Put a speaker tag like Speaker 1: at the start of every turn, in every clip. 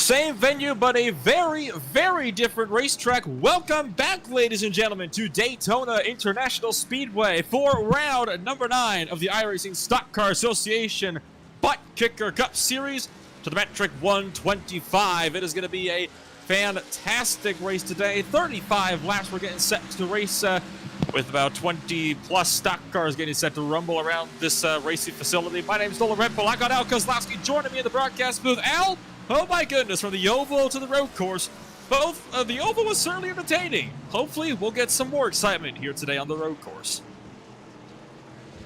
Speaker 1: Same venue, but a very, very different racetrack. Welcome back, ladies and gentlemen, to Daytona International Speedway for round number 9 of the iRacing Stock Car Association ButtKicker Cup Series to the Matric 125. It is going to be a fantastic race today. 35 laps we're getting set to race with about 20-plus stock cars getting set to rumble around this racing facility. My name is Dalton Red Bull. I got Al Kozlowski joining me in the broadcast booth. Al, oh my goodness, from the oval to the road course, both the oval was certainly entertaining. Hopefully, we'll get some more excitement here today on the road course.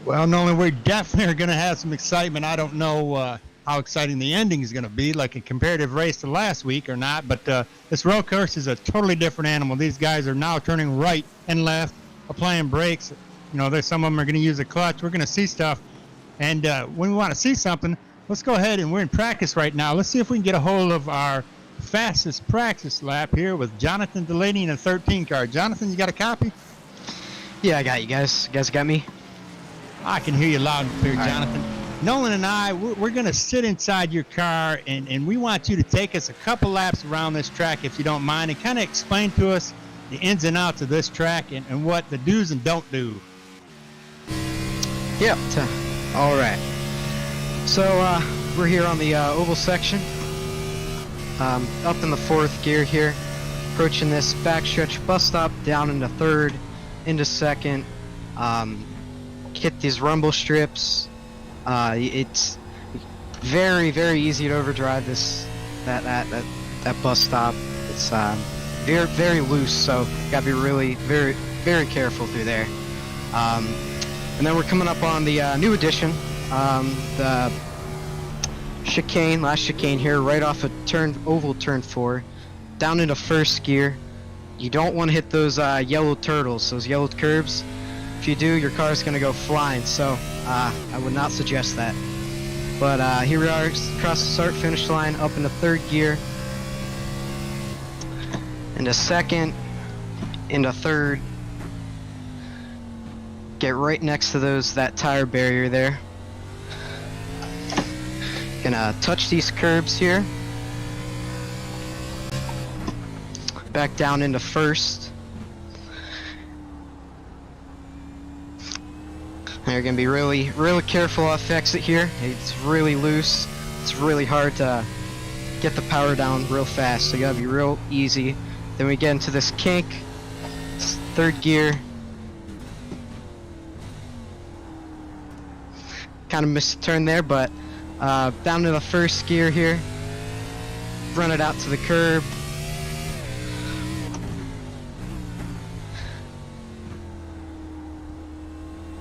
Speaker 2: Well, Nolan, we definitely are going to have some excitement. I don't know how exciting the ending is going to be, like a comparative race to last week or not, but this road course is a totally different animal. These guys are now turning right and left, applying brakes. You know, there's some of them are going to use a clutch. We're going to see stuff, and when we want to see something, let's go ahead, and we're in practice right now. Let's see if we can get a hold of our fastest practice lap here with Jonathan Delaney in a 13 car. Jonathan, you got a copy?
Speaker 3: Yeah, I got you guys. You guys got me?
Speaker 2: I can hear you loud and clear, Jonathan. Nolan and I, we're going to sit inside your car, and we want you to take us a couple laps around this track, if you don't mind, and kind of explain to us the ins and outs of this track and what the do's and don't do.
Speaker 3: Yep. All right. So we're here on the oval section, up in the 4th gear here, approaching this backstretch bus stop, down into 3rd, into 2nd, hit these rumble strips. It's very, very easy to overdrive that bus stop. It's very, very loose, so you gotta be really very, very careful through there. And then we're coming up on the new addition, the chicane, last chicane here, right off of oval turn 4, down into 1st gear. You don't want to hit those yellow turtles, those yellow curbs. If you do, your car is going to go flying, so I would not suggest that. But here we are, across the start-finish line, up into 3rd gear, into 2nd, into 3rd. Get right next to that tire barrier there. Gonna touch these curbs here. Back down into 1st. And you're gonna be really, really careful off exit here. It's really loose. It's really hard to get the power down real fast, so you gotta be real easy. Then we get into this kink. It's 3rd gear. Kind of missed a turn there, but down to the 1st gear here. Run it out to the curb.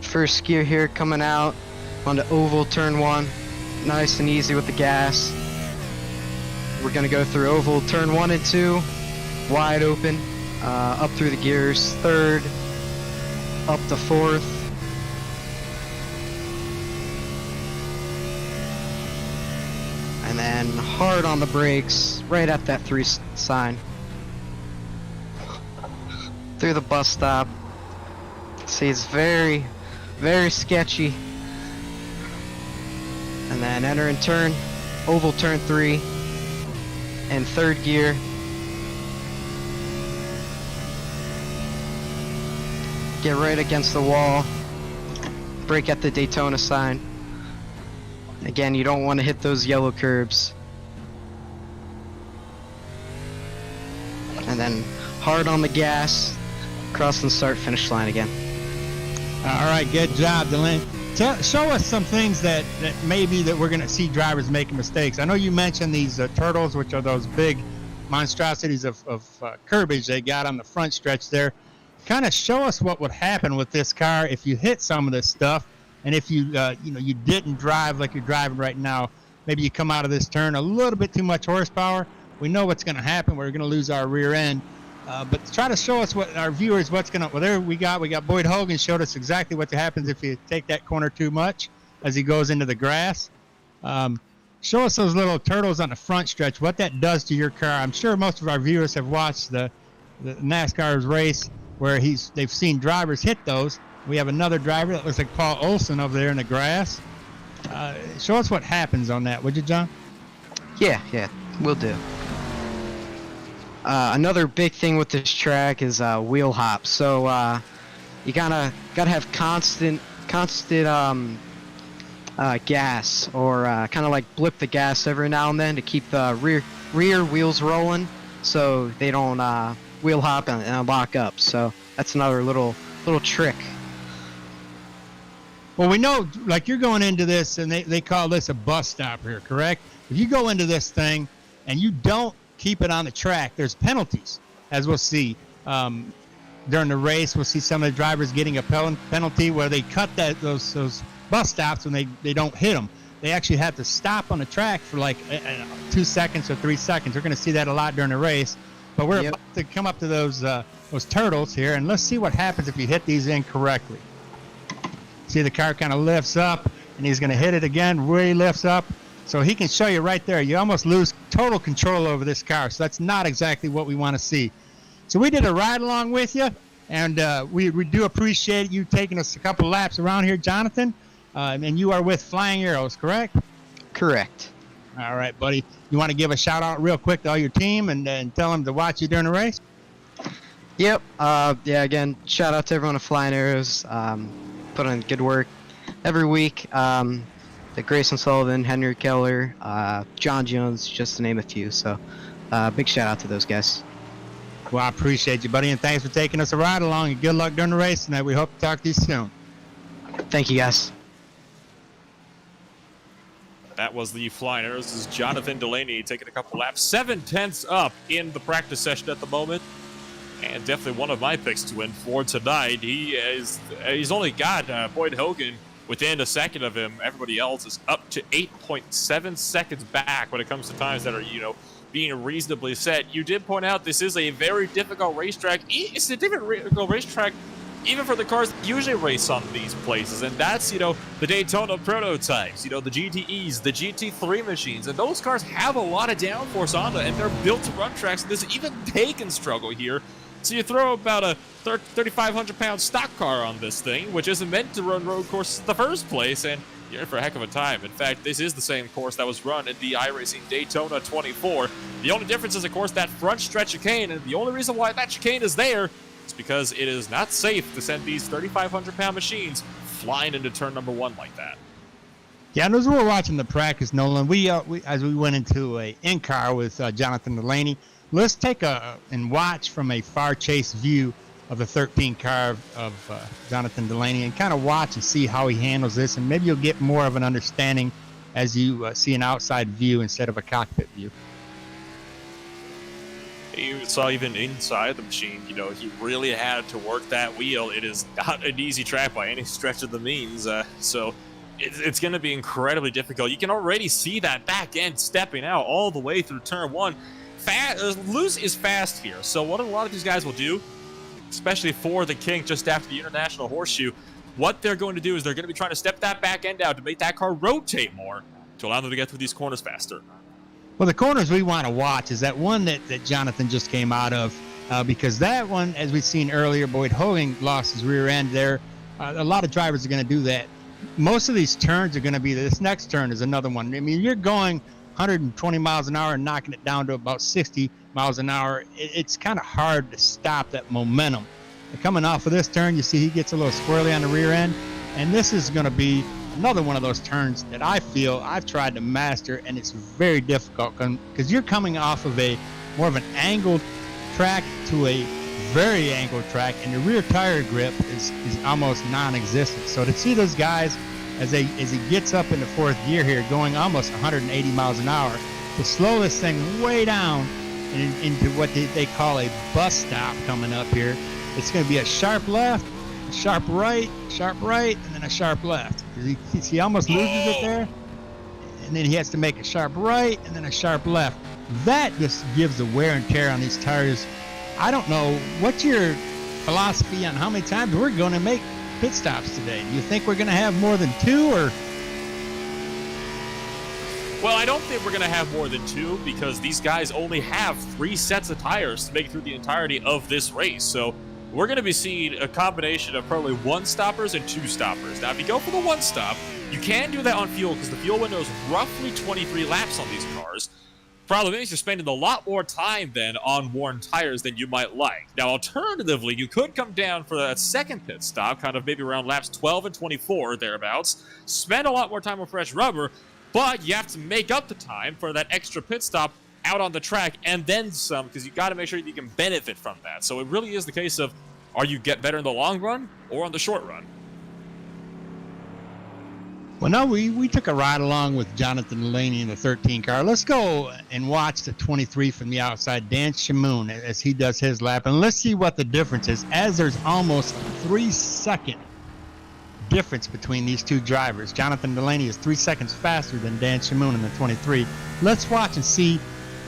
Speaker 3: First gear here, coming out onto oval turn 1. Nice and easy with the gas. We're gonna go through oval turn 1 and 2, wide open, up through the gears, 3rd, up to 4th. And then hard on the brakes, right at that 3 sign. Through the bus stop. See, it's very, very sketchy. And then enter and turn, oval turn 3, and 3rd gear. Get right against the wall, brake at the Daytona sign. Again, you don't want to hit those yellow curbs. And then hard on the gas, cross and start finish line again.
Speaker 2: All right, good job, Delaney. Show us some things that maybe that we're going to see drivers making mistakes. I know you mentioned these turtles, which are those big monstrosities of curbage they got on the front stretch there. Kind of show us what would happen with this car if you hit some of this stuff. And if you you didn't drive like you're driving right now, maybe you come out of this turn a little bit too much horsepower. We know what's going to happen. We're going to lose our rear end. But try to show us what our viewers what's going to. Well, there we got Boyd Hogan showed us exactly what happens if you take that corner too much as he goes into the grass. Show us those little turtles on the front stretch. What that does to your car. I'm sure most of our viewers have watched the NASCAR's race where they've seen drivers hit those. We have another driver that looks like Paul Olson over there in the grass. Show us what happens on that, would you, John?
Speaker 3: Yeah, we'll do. Another big thing with this track is wheel hop. So you gotta have constant gas, or kind of like blip the gas every now and then to keep the rear wheels rolling, so they don't wheel hop and lock up. So that's another little trick.
Speaker 2: Well, we know, like, you're going into this, and they call this a bus stop here, correct? If you go into this thing and you don't keep it on the track, there's penalties, as we'll see. During the race, we'll see some of the drivers getting a penalty where they cut those bus stops when they don't hit them. They actually have to stop on the track for like 2 seconds or 3 seconds. We're going to see that a lot during the race. But we're about to come up to those turtles here, and let's see what happens if you hit these incorrectly. See, the car kind of lifts up, and he's going to hit it again, really lifts up. So he can show you right there. You almost lose total control over this car. So that's not exactly what we want to see. So we did a ride along with you, and we do appreciate you taking us a couple laps around here, Jonathan. And you are with Flying Arrows, correct?
Speaker 3: Correct.
Speaker 2: All right, buddy. You want to give a shout out real quick to all your team and tell them to watch you during the race?
Speaker 3: Yep. Yeah. Again, shout out to everyone at Flying Arrows. Put in good work every week. The Grayson Sullivan, Henry Keller, John Jones, just to name a few. So, big shout out to those guys.
Speaker 2: Well, I appreciate you, buddy, and thanks for taking us a ride along, and good luck during the race tonight. We hope to talk to you soon.
Speaker 3: Thank you, guys.
Speaker 1: That was the Flying Arrows. This is Jonathan Delaney taking a couple laps. 7/10 up in the practice session at the moment. And definitely one of my picks to win for tonight. He's only got Boyd Hogan within a second of him. Everybody else is up to 8.7 seconds back when it comes to times that are, being reasonably set. You did point out this is a very difficult racetrack. It's a difficult racetrack even for the cars that usually race on these places, and that's, the Daytona prototypes, the GTEs, the GT3 machines, and those cars have a lot of downforce on them, and they're built to run tracks, and even they can struggle here. So you throw about a 3,500-pound stock car on this thing, which isn't meant to run road courses in the first place, and you're in for a heck of a time. In fact, this is the same course that was run in the iRacing Daytona 24. The only difference is, of course, that front stretch chicane, and the only reason why that chicane is there is because it is not safe to send these 3,500-pound machines flying into turn number 1 like that.
Speaker 2: Yeah, and as we were watching the practice, Nolan, we as we went into a in-car with Jonathan Delaney, let's take and watch from a far chase view of the 13 car of Jonathan Delaney and kind of watch and see how he handles this, and maybe you'll get more of an understanding as you see an outside view instead of a cockpit view.
Speaker 1: You saw even inside the machine, he really had to work that wheel. It is not an easy track by any stretch of the means, so it's going to be incredibly difficult. You can already see that back end stepping out all the way through turn 1. Loose is fast here, so what a lot of these guys will do, especially for the kink just after the International Horseshoe, what they're going to do is they're going to be trying to step that back end out to make that car rotate more to allow them to get through these corners faster.
Speaker 2: Well, the corners we want to watch is that one that Jonathan just came out of, because that one, as we've seen earlier, Boyd Hogan lost his rear end there. A lot of drivers are going to do that. Most of these turns are going to be, this next turn is another one. I mean, you're going 120 miles an hour and knocking it down to about 60 miles an hour. It's kind of hard to stop that momentum. And coming off of this turn, you see he gets a little squirrely on the rear end, and this is going to be another one of those turns that I feel I've tried to master, and it's very difficult because you're coming off of a more of an angled track to a very angled track, and the rear tire grip is almost non-existent. So to see those guys as he gets up into fourth gear here, going almost 180 miles an hour, to slow this thing way down into what they call a bus stop coming up here. It's going to be a sharp left, a sharp right, and then a sharp left. He almost loses it there, and then he has to make a sharp right and then a sharp left. That just gives the wear and tear on these tires. I don't know, what's your philosophy on how many times we're going to make pit stops today? Do you think we're going to have more than 2, or?
Speaker 1: Well, I don't think we're going to have more than 2 because these guys only have 3 sets of tires to make it through the entirety of this race. So we're going to be seeing a combination of probably 1 stoppers and 2 stoppers. Now, if you go for the 1 stop, you can do that on fuel because the fuel window is roughly 23 laps on these cars. Problem is you're spending a lot more time then on worn tires than you might like. Now, alternatively, you could come down for a second pit stop, kind of maybe around laps 12 and 24, thereabouts, spend a lot more time on fresh rubber, but you have to make up the time for that extra pit stop out on the track and then some, because you got to make sure you can benefit from that. So it really is the case of, are you get better in the long run or on the short run?
Speaker 2: Well, no, we took a ride along with Jonathan Delaney in the 13 car. Let's go and watch the 23 from the outside, Dan Shamoon, as he does his lap. And let's see what the difference is, as there's almost a 3-second difference between these two drivers. Jonathan Delaney is 3 seconds faster than Dan Shamoon in the 23. Let's watch and see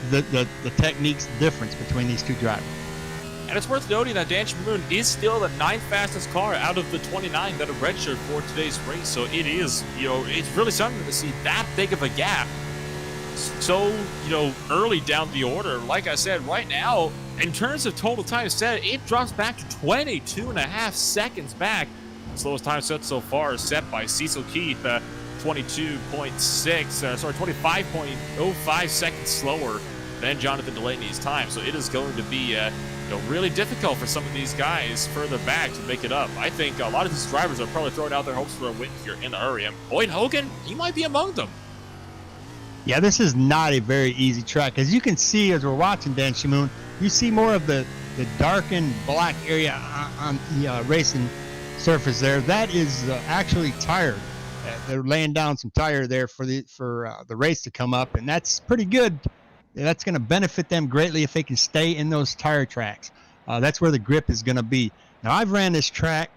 Speaker 2: the technique's difference between these two drivers.
Speaker 1: And it's worth noting that Dan Shamoon is still the 9th fastest car out of the 29 that have registered for today's race. So it is, it's really something to see that big of a gap so, early down the order. Like I said, right now, in terms of total time set, it drops back to 22.5 seconds back. Slowest time set so far is set by Cecil Keith, 25.05 seconds slower than Jonathan Delaney's time. So it is going to be really difficult for some of these guys further back to make it up. I think a lot of these drivers are probably throwing out their hopes for a win here in a hurry. And Boyd Hogan, he might be among them.
Speaker 2: Yeah, this is not a very easy track. As you can see, as we're watching Dan Shamoon, you see more of the darkened black area on the racing surface there. That is actually tire. They're laying down some tire there for the race to come up, and that's pretty good. That's going to benefit them greatly if they can stay in those tire tracks. That's where the grip is going to be. Now, I've ran this track.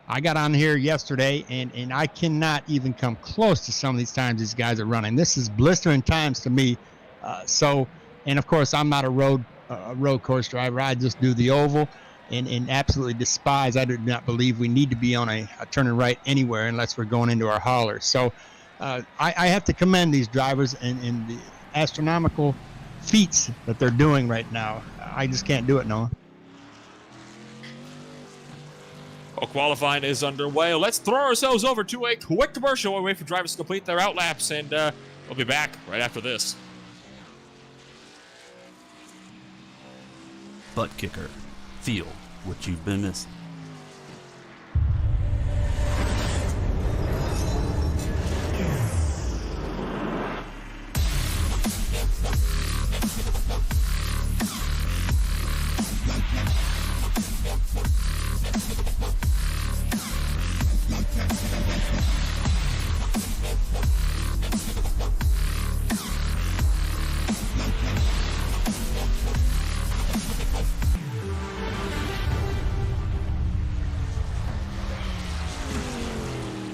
Speaker 2: I got on here yesterday, and I cannot even come close to some of these times these guys are running. This is blistering times to me. And of course, I'm not a road course driver. I just do the oval, and absolutely despise. I do not believe we need to be on a turning right anywhere unless we're going into our haulers. So I have to commend these drivers and the astronomical feats that they're doing right now. I just can't do it, Noah.
Speaker 1: Well, qualifying is underway. Let's throw ourselves over to a quick commercial while we wait for drivers to complete their outlaps, and we'll be back right after this.
Speaker 4: ButtKicker. Feel what you've been missing.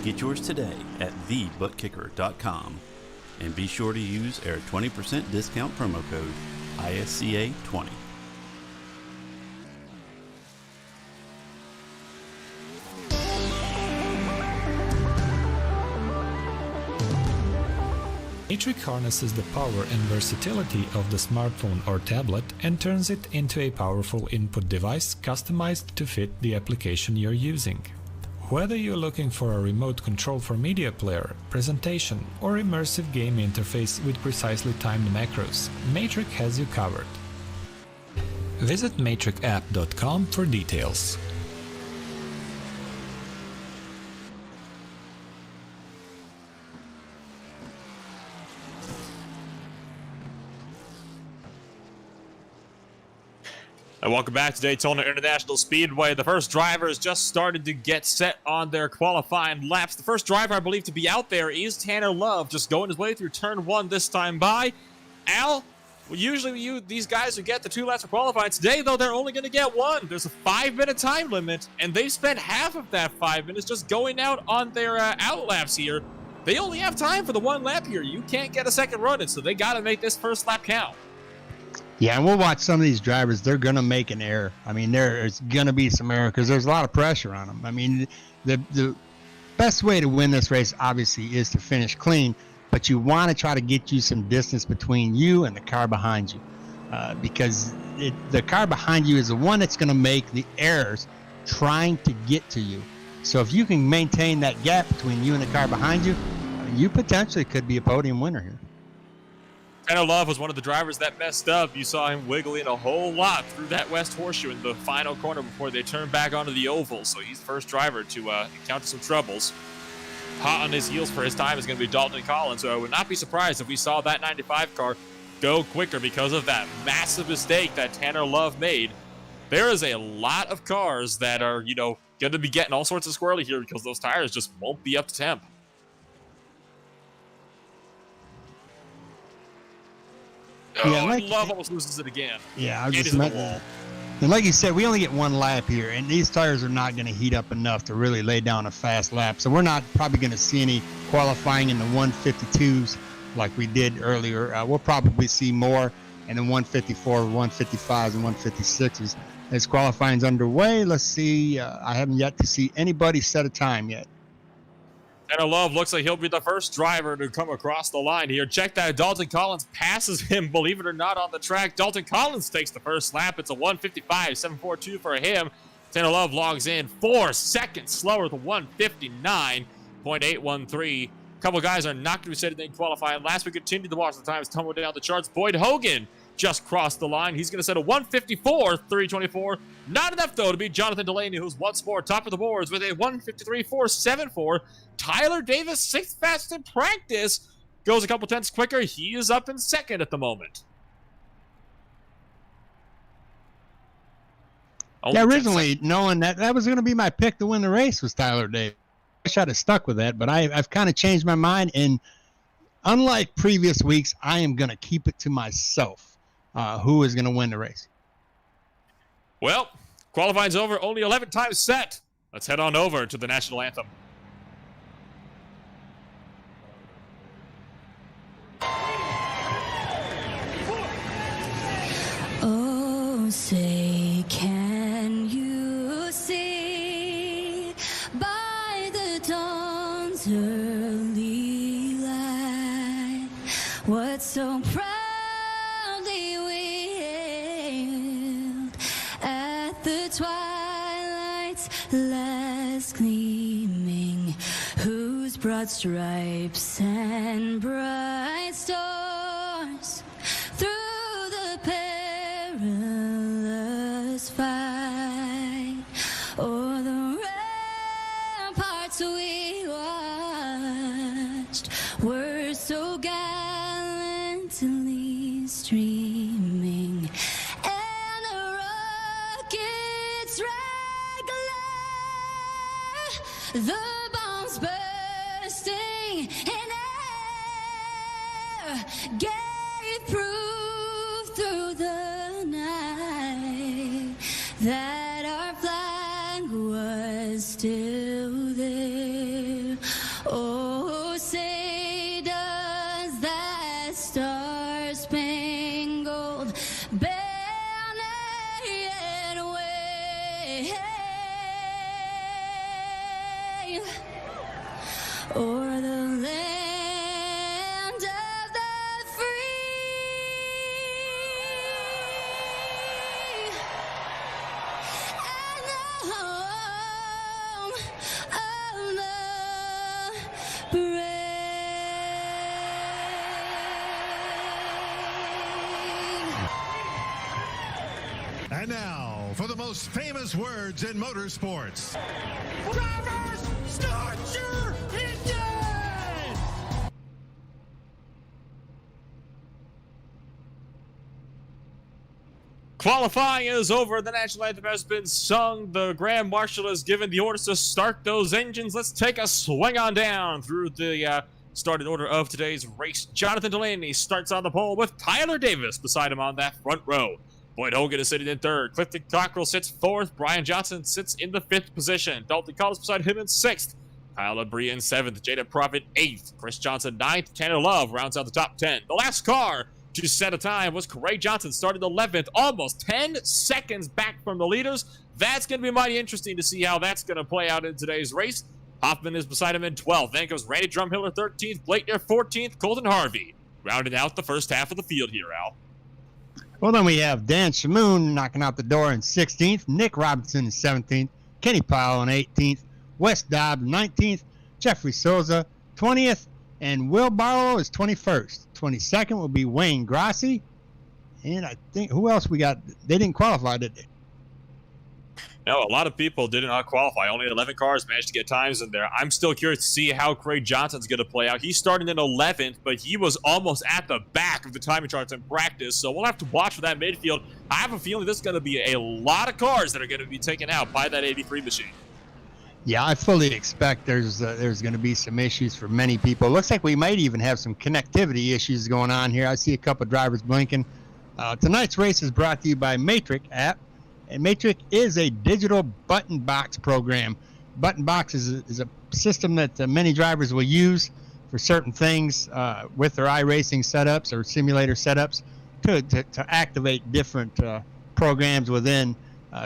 Speaker 4: Get yours today at thebuttkicker.com and be sure to use our 20% discount promo code ISCA20.
Speaker 5: Matric harnesses the power and versatility of the smartphone or tablet and turns it into a powerful input device customized to fit the application you're using. Whether you're looking for a remote control for media player, presentation, or immersive game interface with precisely timed macros, Matric has you covered. Visit matricapp.com for details.
Speaker 1: And welcome back to Daytona International Speedway. The first drivers just started to get set on their qualifying laps. The first driver, I believe, to be out there is Tanner Love, just going his way through turn 1 this time by. Al, well, usually these guys would get the 2 laps of qualifying. Today, though, they're only going to get 1. There's a 5-minute time limit, and they've spent half of that 5 minutes just going out on their out laps here. They only have time for the 1 lap here. You can't get a second run in, so they got to make this first lap count.
Speaker 2: Yeah, and we'll watch some of these drivers. They're going to make an error. I mean, there's going to be some error because there's a lot of pressure on them. I mean, the best way to win this race, obviously, is to finish clean, but you want to try to get you some distance between you and the car behind you because the car behind you is the one that's going to make the errors trying to get to you. So if you can maintain that gap between you and the car behind you, you potentially could be a podium winner here.
Speaker 1: Tanner Love was one of the drivers that messed up. You saw him wiggling a whole lot through that West Horseshoe in the final corner before they turned back onto the oval. So he's the first driver to encounter some troubles. Hot on his heels for his time is going to be Dalton Collins. So I would not be surprised if we saw that 95 car go quicker because of that massive mistake that Tanner Love made. There is a lot of cars that are, going to be getting all sorts of squirrely here because those tires just won't be up to temp.
Speaker 2: Yeah,
Speaker 1: Love almost loses it again.
Speaker 2: Yeah, I
Speaker 1: It
Speaker 2: just
Speaker 1: is the
Speaker 2: meant
Speaker 1: wall.
Speaker 2: And like you said, we only get one lap here, and these tires are not going to heat up enough to really lay down a fast lap. So we're not probably going to see any qualifying in the 152s like we did earlier. We'll probably see more in the 154, 155s, and 156s as qualifying's underway. Let's see. I haven't yet to see anybody set a time yet.
Speaker 1: Tanner Love looks like he'll be the first driver to come across the line here. Check that. Dalton Collins passes him, believe it or not, on the track. Dalton Collins takes the first lap. It's a 155.742 for him. Tanner Love logs in 4 seconds slower than 159.813. A couple guys are not going to be setting in qualifying. Last we continue to watch the times tumble down the charts. Boyd Hogan just crossed the line. He's going to set a 154.324. Not enough, though, to beat Jonathan Delaney, who's once more top of the boards with a 153.474. Tyler Davis, sixth fastest in practice, goes a couple tenths quicker. He is up in second at the moment. Only
Speaker 2: Yeah,
Speaker 1: 10
Speaker 2: originally knowing that was going to be my pick to win the race was Tyler Davis. I wish I'd have stuck with that, but I've kind of changed my mind. And unlike previous weeks, I am going to keep it to myself who is going to win the race.
Speaker 1: Well, qualifying's over. Only 11 times set. Let's head on over to the national anthem.
Speaker 6: Oh, say, can you see by the dawn's early light what so proudly we hailed at the twilight's last gleaming, whose broad stripes and bright stars through the perilous fight o'er the ramparts we watched were so gallantly streaming, and the rocket's red glare, the bombs bursting in air, gave proof through the night that our flag was still there. Oh, say does that star-spangled banner yet wave o'er the land of the free and the home of the brave.
Speaker 7: And now, for the most famous words in motorsports.
Speaker 8: Drivers, start your engine!
Speaker 1: Qualifying is over. The national anthem has been sung. The Grand Marshal has given the orders to start those engines. Let's take a swing on down through the started order of today's race. Jonathan Delaney starts on the pole with Tyler Davis beside him on that front row. Boyd Hogan is sitting in third. Clifton Cockrell sits fourth. Brian Johnson sits in the fifth position. Dalton Collins beside him in sixth. Kyle Labrie in seventh. Jaden Profit eighth. Chris Johnson ninth. Tanner Love rounds out the top 10. The last car to set a time was Corey Johnson, started 11th, almost 10 seconds back from the leaders. That's going to be mighty interesting to see how that's going to play out in today's race. Hoffman is beside him in 12th. Then goes Randy Drumhiller 13th. Blakener 14th. Colton Harvey rounding out the first half of the field here, Al.
Speaker 2: Well, then we have Dan Shamoon knocking out the door in 16th. Nick Robinson in 17th. Kenny Powell in 18th. Wes Dobb 19th. Jeffrey Souza 20th. And Will Barlow is 21st. 22nd will be Wayne Grassi. And I think, who else we got? They didn't qualify, did they?
Speaker 1: No, a lot of people did not qualify. Only 11 cars managed to get times in there. I'm still curious to see how Craig Johnson's going to play out. He started in 11th, but he was almost at the back of the timing charts in practice, so we'll have to watch for that midfield. I have a feeling this is going to be a lot of cars that are going to be taken out by that 83 machine.
Speaker 2: Yeah, I fully expect there's going to be some issues for many people. Looks like we might even have some connectivity issues going on here. I see a couple drivers blinking. Tonight's race is brought to you by Matric app. And Matric is a digital button box program. Button box is a system that many drivers will use for certain things with their iRacing setups or simulator setups to activate different programs within,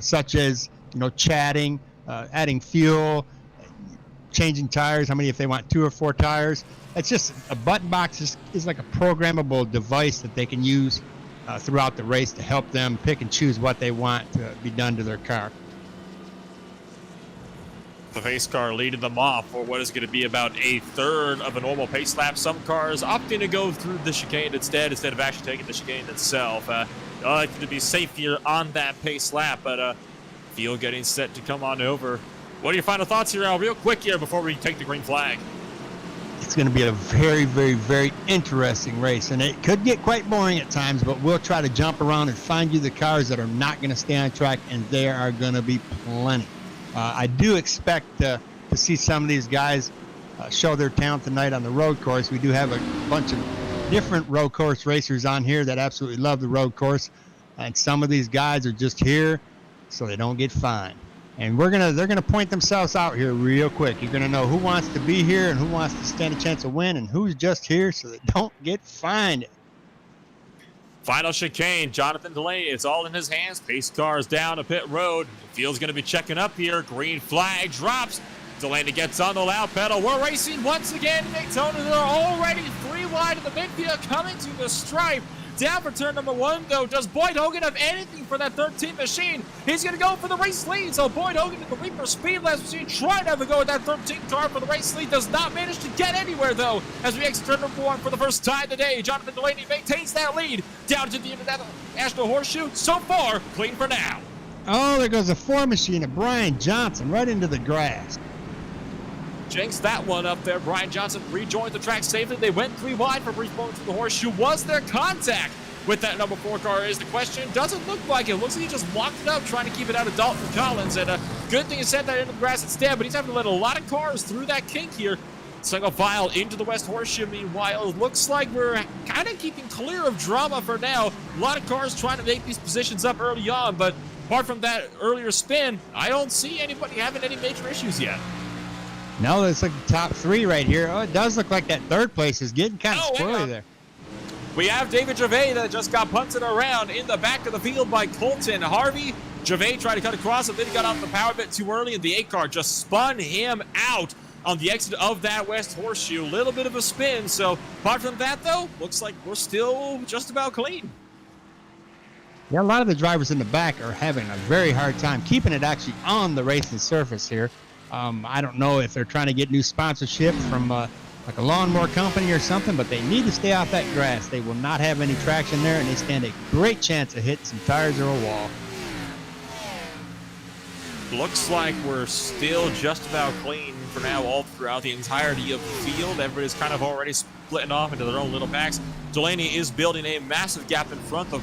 Speaker 2: such as chatting, adding fuel, changing tires. How many if they want 2 or 4 tires? It's just a button box is like a programmable device that they can use throughout the race to help them pick and choose what they want to be done to their car.
Speaker 1: The pace car leading them off for what is going to be about a third of a normal pace lap. Some cars opting to go through the chicane instead of actually taking the chicane itself. I like to be safe here on that pace lap, but field getting set to come on over. What are your final thoughts here, Al? Real quick here before we take the green flag.
Speaker 2: It's going to be a very, very, very interesting race, and it could get quite boring at times, but we'll try to jump around and find you the cars that are not going to stay on track, and there are going to be plenty. I do expect to see some of these guys show their talent tonight on the road course. We do have a bunch of different road course racers on here that absolutely love the road course, and some of these guys are just here so they don't get fined. And they're gonna point themselves out here real quick. You're gonna know who wants to be here and who wants to stand a chance to win and who's just here so they don't get fined.
Speaker 1: Final chicane, Jonathan Delaney, it's all in his hands. Pace cars down a pit road. The field's gonna be checking up here. Green flag drops. Delaney gets on the loud pedal. We're racing once again in Daytona. They're already 3 wide in the midfield coming to the stripe. Down for turn number 1, though. Does Boyd Hogan have anything for that 13 machine? He's going to go for the race lead. So Boyd Hogan in the Reaper Speed Labs machine trying to have a go at that 13 car for the race lead. Does not manage to get anywhere, though. As we exit turn number 1 for the first time today, Jonathan Delaney maintains that lead down to the end of that National Horseshoe. So far, clean for now.
Speaker 2: Oh, there goes a 4 machine of Brian Johnson right into the grass.
Speaker 1: Jinx that one up there. Brian Johnson rejoined the track safely. They went 3 wide for brief moments through the horseshoe. Was there contact with that number 4 car is the question. Doesn't look like it. Looks like he just locked it up trying to keep it out of Dalton Collins. And good thing he set that into the grass instead, but he's having to let a lot of cars through that kink here. Single file into the West Horseshoe. Meanwhile, it looks like we're kind of keeping clear of drama for now. A lot of cars trying to make these positions up early on, but apart from that earlier spin, I don't see anybody having any major issues yet.
Speaker 2: No, it's like the top 3 right here. Oh, it does look like that 3rd place is getting kind of squirrely there.
Speaker 1: We have David Gervais that just got punted around in the back of the field by Colton Harvey. Gervais tried to cut across him, then he got off the power bit too early, and the 8 car just spun him out on the exit of that West Horseshoe. A little bit of a spin, so apart from that, though, looks like we're still just about clean.
Speaker 2: Yeah, a lot of the drivers in the back are having a very hard time keeping it actually on the racing surface here. I don't know if they're trying to get new sponsorship from like a lawnmower company or something, but they need to stay off that grass. They will not have any traction there, and they stand a great chance of hitting some tires or a wall.
Speaker 1: Looks like we're still just about clean for now all throughout the entirety of the field. Everybody's kind of already splitting off into their own little packs. Delaney is building a massive gap in front of,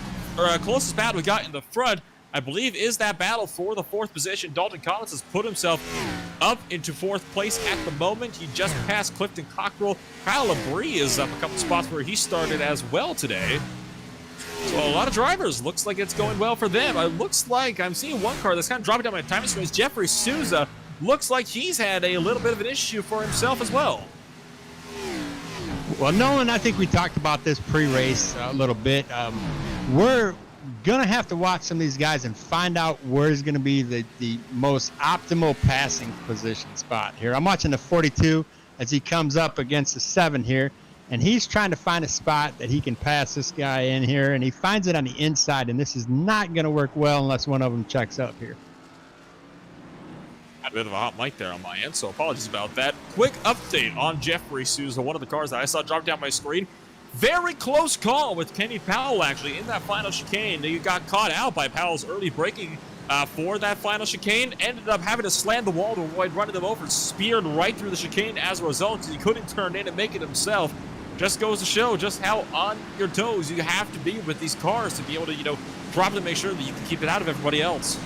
Speaker 1: closest battle we got in the front, I believe, is that battle for the 4th position. Dalton Collins has put himself up into 4th place at the moment. He just passed Clifton Cockrell. Kyle Labrie is up a couple spots where he started as well today. So a lot of drivers. Looks like it's going well for them. It looks like I'm seeing one car that's kind of dropping down my timing screens. Jeffrey Souza looks like he's had a little bit of an issue for himself as well.
Speaker 2: Well, Nolan, I think we talked about this pre-race a little bit. We're going to have to watch some of these guys and find out where's going to be the most optimal passing position spot here. I'm watching the 42 as he comes up against the 7 here, and he's trying to find a spot that he can pass this guy in here, and he finds it on the inside, and this is not going to work well unless one of them checks up here.
Speaker 1: A bit of a hot mic there on my end, so apologies about that. Quick update on Jeffrey Souza, one of the cars that I saw drop down my screen. Very close call with Kenny Powell, actually, in that final chicane. He got caught out by Powell's early braking for that final chicane. Ended up having to slam the wall to avoid running them over. Speared right through the chicane as a result because he couldn't turn in and make it himself. Just goes to show just how on your toes you have to be with these cars to be able to, properly make sure that you can keep it out of everybody else.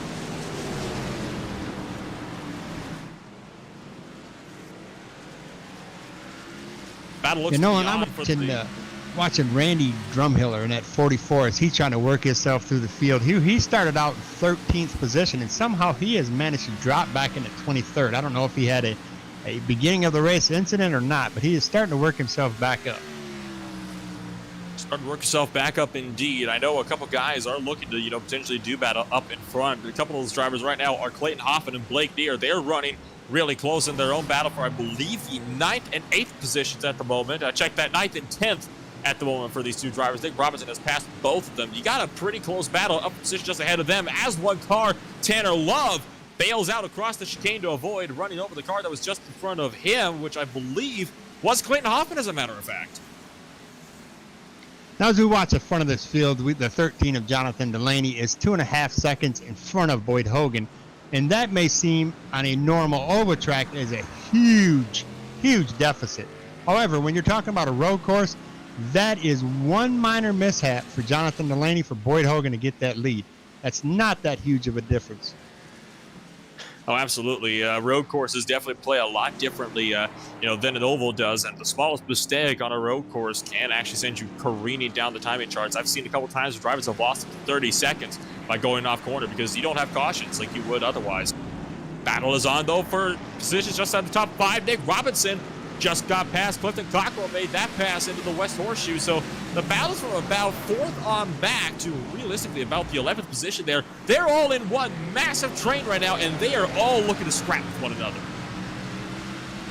Speaker 1: Battle looks
Speaker 2: and I'm watching Randy Drumhiller in that 44 as he's trying to work himself through the field. He started out in 13th position, and somehow he has managed to drop back into 23rd. I don't know if he had a beginning of the race incident or not, but he is starting to work himself back up.
Speaker 1: Starting to work himself back up indeed. I know a couple guys are looking to, potentially do battle up in front. A couple of those drivers right now are Clayton Hoffman and Blake Deere. They're running really close in their own battle for, I believe, the 9th and 8th positions at the moment. I checked that 9th and 10th at the moment for these two drivers. Nick Robinson has passed both of them. You got a pretty close battle up position just ahead of them as one car, Tanner Love, bails out across the chicane to avoid running over the car that was just in front of him, which I believe was Clayton Hoffman, as a matter of fact.
Speaker 2: Now, as we watch the front of this field, the 13 of Jonathan Delaney is 2.5 seconds in front of Boyd Hogan. And that may seem on a normal oval track as a huge, huge deficit. However, when you're talking about a road course, that is one minor mishap for Jonathan Delaney for Boyd Hogan to get that lead. That's not that huge of a difference.
Speaker 1: Oh, absolutely. Road courses definitely play a lot differently, than an oval does. And the smallest mistake on a road course can actually send you careening down the timing charts. I've seen a couple times where drivers have lost 30 seconds by going off corner because you don't have cautions like you would otherwise. Battle is on, though, for positions just at the top 5. Nick Robinson just got past. Clifton Cockrell made that pass into the West Horseshoe. So the battle's from about 4th on back to realistically about the 11th position there. They're all in one massive train right now, and they are all looking to scrap with one another.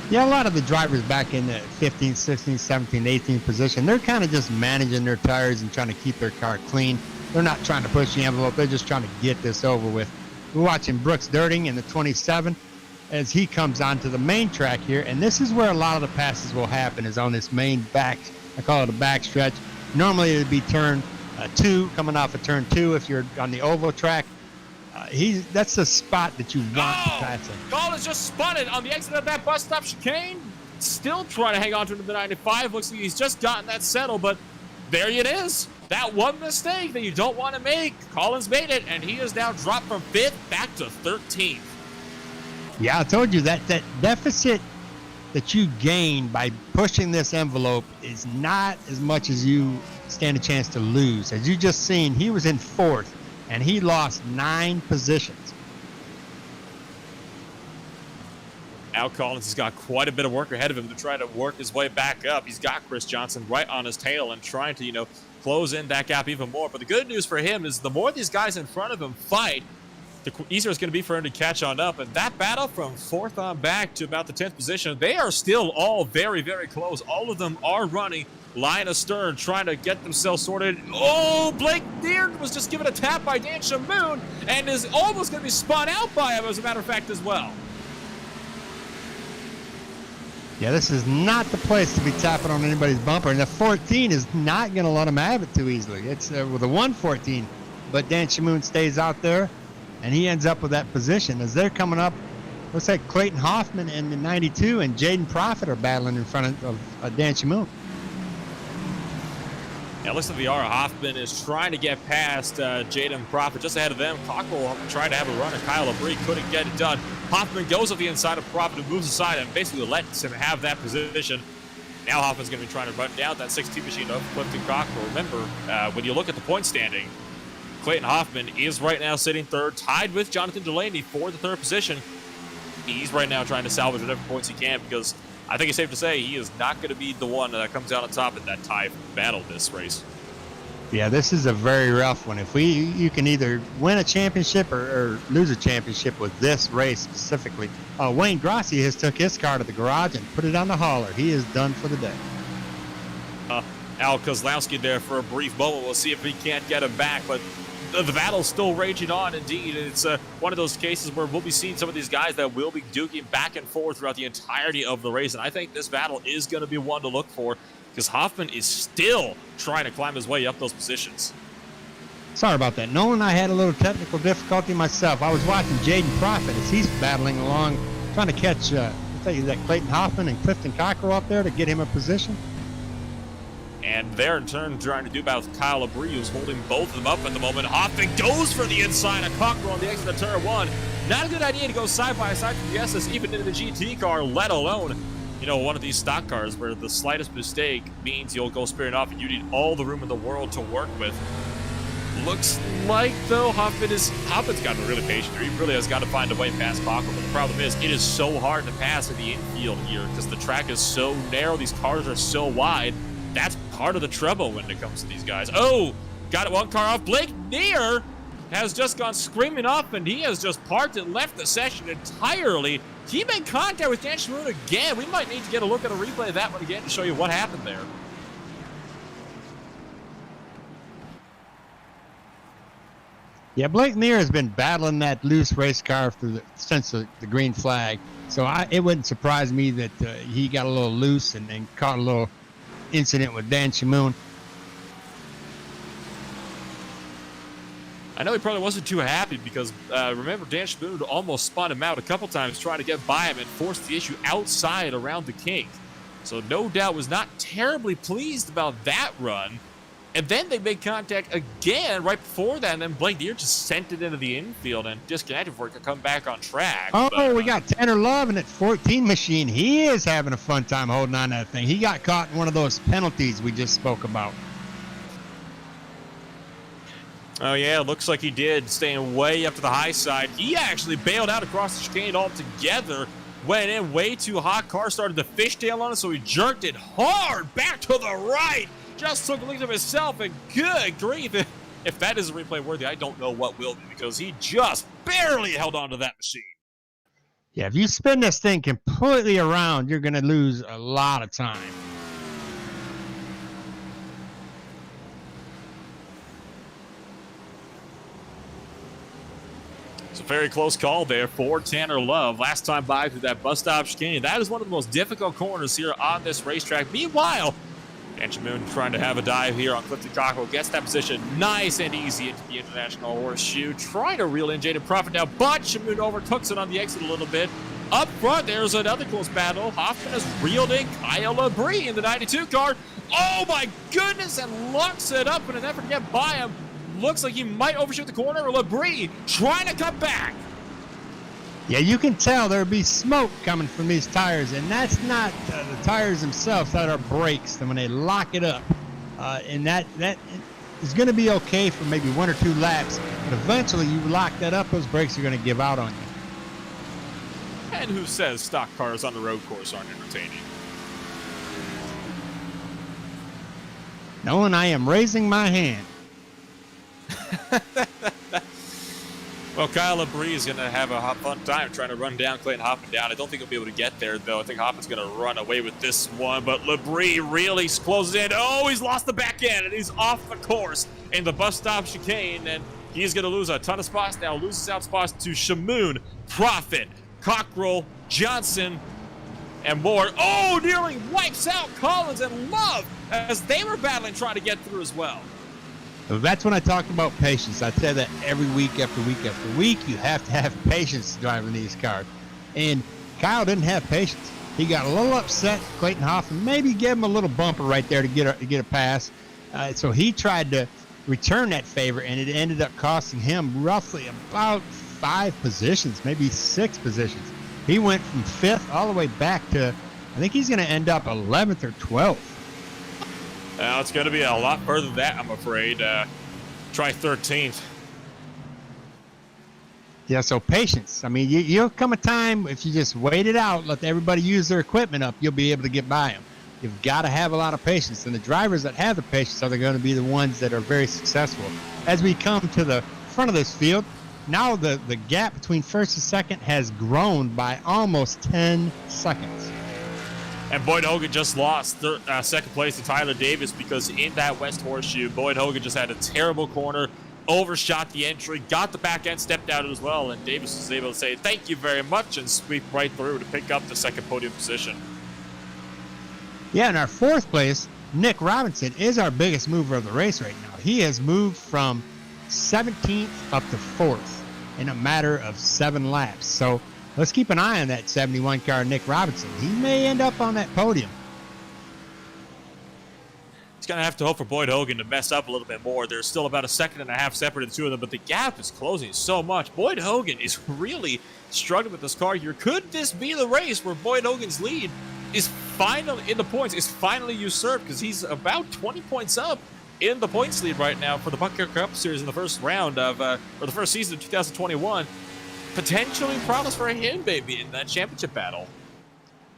Speaker 2: Yeah, a lot of the drivers back in the 15th, 16th, 17th, 18th position, they're kind of just managing their tires and trying to keep their car clean. They're not trying to push the envelope. They're just trying to get this over with. We're watching Brooks Dirting in the 27 as he comes onto the main track here, and this is where a lot of the passes will happen, is on this main back, I call it a back stretch. Normally it would be turn 2, coming off of turn 2 if you're on the oval track. That's the spot that you want to pass him.
Speaker 1: Collins just spun it on the exit of that bus stop chicane. Still trying to hang on to the 95. Looks like he's just gotten that settled, but there it is. That one mistake that you don't want to make. Collins made it, and he is now dropped from 5th back to 13th.
Speaker 2: Yeah, I told you that deficit that you gain by pushing this envelope is not as much as you stand a chance to lose. As you just seen, he was in 4th, and he lost 9 positions.
Speaker 1: Al Collins has got quite a bit of work ahead of him to try to work his way back up. He's got Chris Johnson right on his tail and trying to, close in that gap even more. But the good news for him is the more these guys in front of him fight, the easier it's going to be for him to catch on up. And that battle from 4th on back to about the 10th position, they are still all very, very close. All of them are running line astern, trying to get themselves sorted. Oh, Blake Deere was just given a tap by Dan Shamoon and is almost going to be spun out by him, as a matter of fact, as well.
Speaker 2: Yeah, this is not the place to be tapping on anybody's bumper, and the 14 is not going to let him have it too easily. It's with a 114, but Dan Shamoon stays out there, and he ends up with that position. As they're coming up, looks like Clayton Hoffman and the 92 and Jaden Profit are battling in front of Dan Shamoon.
Speaker 1: Yeah, looks like Viara Hoffman is trying to get past Jaden Profit just ahead of them. Cockrell tried to have a run, and Kyle Labrie couldn't get it done. Hoffman goes up the inside of Profit and moves aside and basically lets him have that position. Now Hoffman's going to be trying to run down that 16 machine of Clifton Cockrell. Remember, when you look at the point standing, Clayton Hoffman is right now sitting 3rd, tied with Jonathan Delaney for the 3rd position. He's right now trying to salvage whatever points he can because I think it's safe to say he is not going to be the one that comes out on top in that tie battle this race.
Speaker 2: Yeah, this is a very rough one. If you can either win a championship or lose a championship with this race specifically. Wayne Grossi has took his car to the garage and put it on the hauler. He is done for the day.
Speaker 1: Al Kozlowski there for a brief moment. We'll see if he can't get him back, but the battle's still raging on, indeed. It's one of those cases where we'll be seeing some of these guys that will be duking back and forth throughout the entirety of the race, and I think this battle is going to be one to look for because Hoffman is still trying to climb his way up those positions.
Speaker 2: Sorry about that. Nolan and I had a little technical difficulty myself. I was watching Jaden Profit as he's battling along, trying to catch, I tell you, that Clayton Hoffman and Clifton Cockrell up there to get him a position.
Speaker 1: And they're in turn trying to do battle with Kyle Labrie, who's holding both of them up at the moment. Hoffman goes for the inside of Cockrell on the exit of turn 1. Not a good idea to go side by side from the SS, even into the GT car, let alone, you know, one of these stock cars where the slightest mistake means you'll go spearing off and you need all the room in the world to work with. Looks like, though, Hoffman's gotten really patient here. He really has got to find a way past Cockrell. But the problem is, it is so hard to pass in the infield here because the track is so narrow. These cars are so wide. That's part of the trouble when it comes to these guys. Oh, got it one car off. Blake Neer has just gone screaming up, and he has just parked and left the session entirely. He made contact with Dan Shamoon again. We might need to get a look at a replay of that one again to show you what happened there.
Speaker 2: Yeah, Blake Neer has been battling that loose race car since the green flag. So it wouldn't surprise me that he got a little loose and caught a little incident with Dan Shamoon.
Speaker 1: I know he probably wasn't too happy because, remember, Dan Shamoon almost spun him out a couple times trying to get by him and forced the issue outside around the kink. So no doubt was not terribly pleased about that run. And then they made contact again right before that, and then Blake Neer just sent it into the infield and disconnected before it could come back on track.
Speaker 2: Oh,
Speaker 1: but,
Speaker 2: we got Tanner Love in that 14 machine. He is having a fun time holding on to that thing. He got caught in one of those penalties we just spoke about.
Speaker 1: Oh, yeah, looks like he did, staying way up to the high side. He actually bailed out across the chicane altogether, went in way too hot. Car started to fishtail on it, so he jerked it hard back to the right. Just took a look at himself, and good grief. If that isn't replay worthy, I don't know what will be, because he just barely held on to that machine.
Speaker 2: Yeah, if you spin this thing completely around, you're going to lose a lot of time.
Speaker 1: It's a very close call there for Tanner Love. Last time by through that bus stop chicane. That is one of the most difficult corners here on this racetrack. Meanwhile, Dan Shamoon trying to have a dive here on Clifton Cockrell. Gets that position nice and easy into the International Horseshoe. Trying to reel in Jaden Profit now, but Shamoon overcooks it on the exit a little bit. Up front, there's another close battle. Hoffman has reeled in Kyle Labrie in the 92 car. Oh my goodness, and locks it up in an effort to get by him. Looks like he might overshoot the corner. Labrie trying to come back.
Speaker 2: Yeah, you can tell there'll be smoke coming from these tires, and that's not the tires themselves, that are brakes. And when they lock it up, and that is going to be okay for maybe 1 or 2 laps, but eventually you lock that up, those brakes are going to give out on you.
Speaker 1: And who says stock cars on the road course aren't entertaining?
Speaker 2: No, and I am raising my hand.
Speaker 1: Well, Kyle Labrie is going to have a fun time trying to run down Clayton Hoffman down. I don't think he'll be able to get there, though. I think Hoffman's going to run away with this one, but Labrie really closes in. Oh, he's lost the back end, and he's off the course in the bus stop chicane, and he's going to lose a ton of spots now. Loses out spots to Shamoon, Profit, Cockrell, Johnson, and more. Oh, nearly wipes out Collins and Love as they were battling trying to get through as well.
Speaker 2: That's when I talk about patience. I say that every week after week after week. You have to have patience driving these cars. And Kyle didn't have patience. He got a little upset. Clayton Hoffman maybe gave him a little bumper right there to get a pass. So he tried to return that favor, and it ended up costing him roughly about 5 positions, maybe 6 positions. He went from 5th all the way back to, I think he's going to end up 11th or 12th.
Speaker 1: Now it's going to be a lot further than that, I'm afraid. Try 13th.
Speaker 2: Yeah, so patience. I mean, you'll come a time, if you just wait it out, let everybody use their equipment up, you'll be able to get by them. You've got to have a lot of patience, and the drivers that have the patience are going to be the ones that are very successful. As we come to the front of this field, now the gap between first and second has grown by almost 10 seconds.
Speaker 1: And Boyd Hogan just lost second place to Tyler Davis because in that West Horseshoe, Boyd Hogan just had a terrible corner, overshot the entry, got the back end, stepped out as well, and Davis was able to say thank you very much and sweep right through to pick up the second podium position.
Speaker 2: Yeah, in our 4th place, Nick Robinson is our biggest mover of the race right now. He has moved from 17th up to 4th in a matter of 7 laps. So let's keep an eye on that 71 car, Nick Robinson. He may end up on that podium.
Speaker 1: He's going to have to hope for Boyd Hogan to mess up a little bit more. There's still about a second and a half separating the two of them, but the gap is closing so much. Boyd Hogan is really struggling with this car here. Could this be the race where Boyd Hogan's lead is finally, in the points, is finally usurped, because he's about 20 points up in the points lead right now for the ButtKicker Cup Series in the first round of, or the first season of 2021. Potentially promise for him, baby, in that championship battle.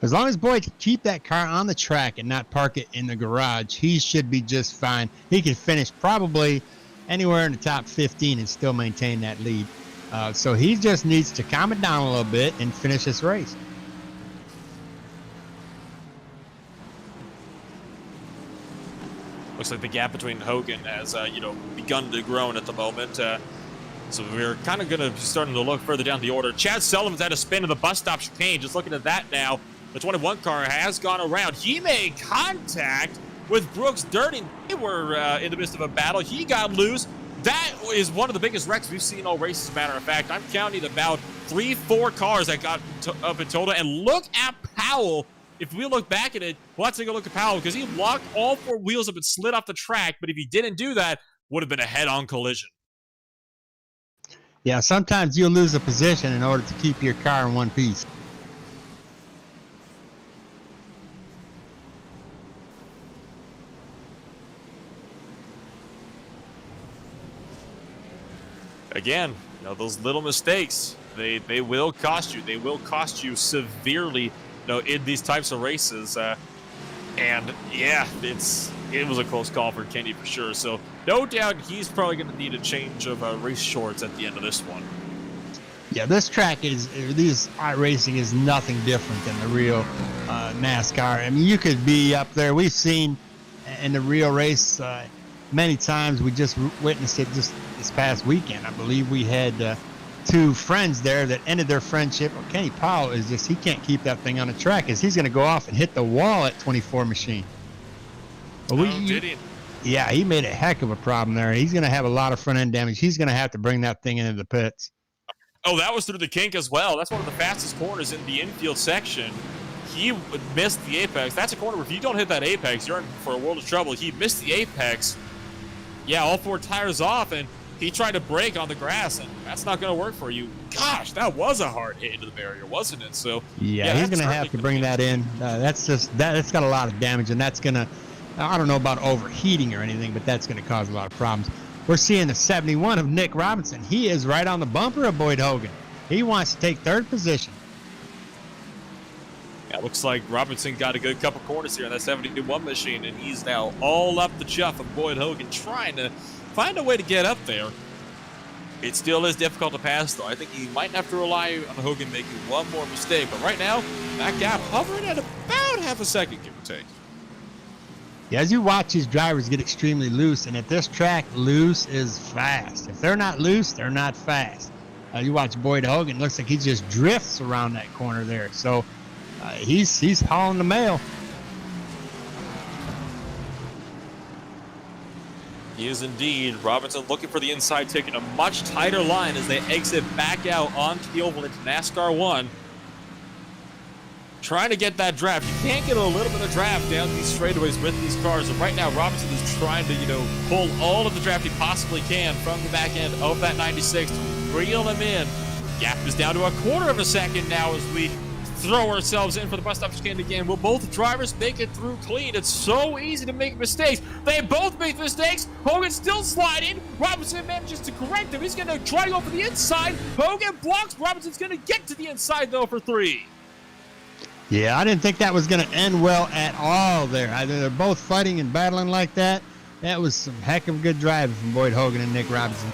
Speaker 2: As long as Boyd can keep that car on the track and not park it in the garage, he should be just fine. He can finish probably anywhere in the top 15 and still maintain that lead. So he just needs to calm it down a little bit and finish this race.
Speaker 1: Looks like the gap between Hogan has, begun to grow at the moment. So we're kind of going to be starting to look further down the order. Chad Sullivan's had a spin in the bus stop chicane. Just looking at that now. The 21 car has gone around. He made contact with Brooks Durden. They were in the midst of a battle. He got loose. That is one of the biggest wrecks we've seen all races, as a matter of fact. I'm counting about 3-4 cars that got up in total. And look at Powell. If we look back at it, well, let's take a look at Powell, because he locked all 4 wheels up and slid off the track. But if he didn't do that, would have been a head-on collision.
Speaker 2: Yeah, sometimes you'll lose a position in order to keep your car in one piece.
Speaker 1: Again, those little mistakes, they will cost you. They will cost you severely, in these types of races. And yeah, it was a close call for Kenny for sure. So no doubt he's probably going to need a change of race shorts at the end of this one.
Speaker 2: Yeah, this track this iRacing is nothing different than the real NASCAR. I mean, you could be up there. We've seen in the real race many times. We just witnessed it just this past weekend. I believe we had 2 friends there that ended their friendship. Well, Kenny Powell is he can't keep that thing on the track, because he's going to go off and hit the wall at 24 machine. But
Speaker 1: did he?
Speaker 2: Yeah, he made a heck of a problem there. He's going to have a lot of front end damage. He's going to have to bring that thing into the pits.
Speaker 1: Oh, that was through the kink as well. That's one of the fastest corners in the infield section. He missed the apex. That's a corner where if you don't hit that apex, you're in for a world of trouble. He missed the apex. Yeah, all 4 tires off, and he tried to brake on the grass, and that's not going to work for you. Gosh, that was a hard hit into the barrier, wasn't it? So
Speaker 2: yeah, he's going to have to bring that in. That's got a lot of damage, and that's going to, I don't know about overheating or anything, but that's going to cause a lot of problems. We're seeing the 71 of Nick Robinson. He is right on the bumper of Boyd Hogan. He wants to take 3rd position.
Speaker 1: Yeah, looks like Robinson got a good couple corners here on that 71 machine, and he's now all up the chuff of Boyd Hogan, trying to find a way to get up there. It still is difficult to pass, though. I think he might have to rely on Hogan making one more mistake, but right now, that gap hovering at about half a second, give or take.
Speaker 2: Yeah, as you watch these drivers get extremely loose, and at this track, loose is fast. If they're not loose, they're not fast. You watch Boyd Hogan, looks like he just drifts around that corner there. So he's hauling the mail.
Speaker 1: He is indeed. Robinson looking for the inside, taking a much tighter line as they exit back out onto the oval into NASCAR 1. Trying to get that draft. You can't get a little bit of draft down these straightaways with these cars. And right now, Robinson is trying to, pull all of the draft he possibly can from the back end of that 96 to reel him in. Gap is down to a quarter of a second now as we throw ourselves in for the bus stop chicane again. Will both drivers make it through clean? It's so easy to make mistakes. They both make mistakes. Hogan still sliding. Robinson manages to correct him. He's going to try to go for the inside. Hogan blocks. Robinson's going to get to the inside, though, for 3.
Speaker 2: Yeah, I didn't think that was going to end well at all there. They're both fighting and battling like that. That was some heck of good driving from Boyd Hogan and Nick Robinson.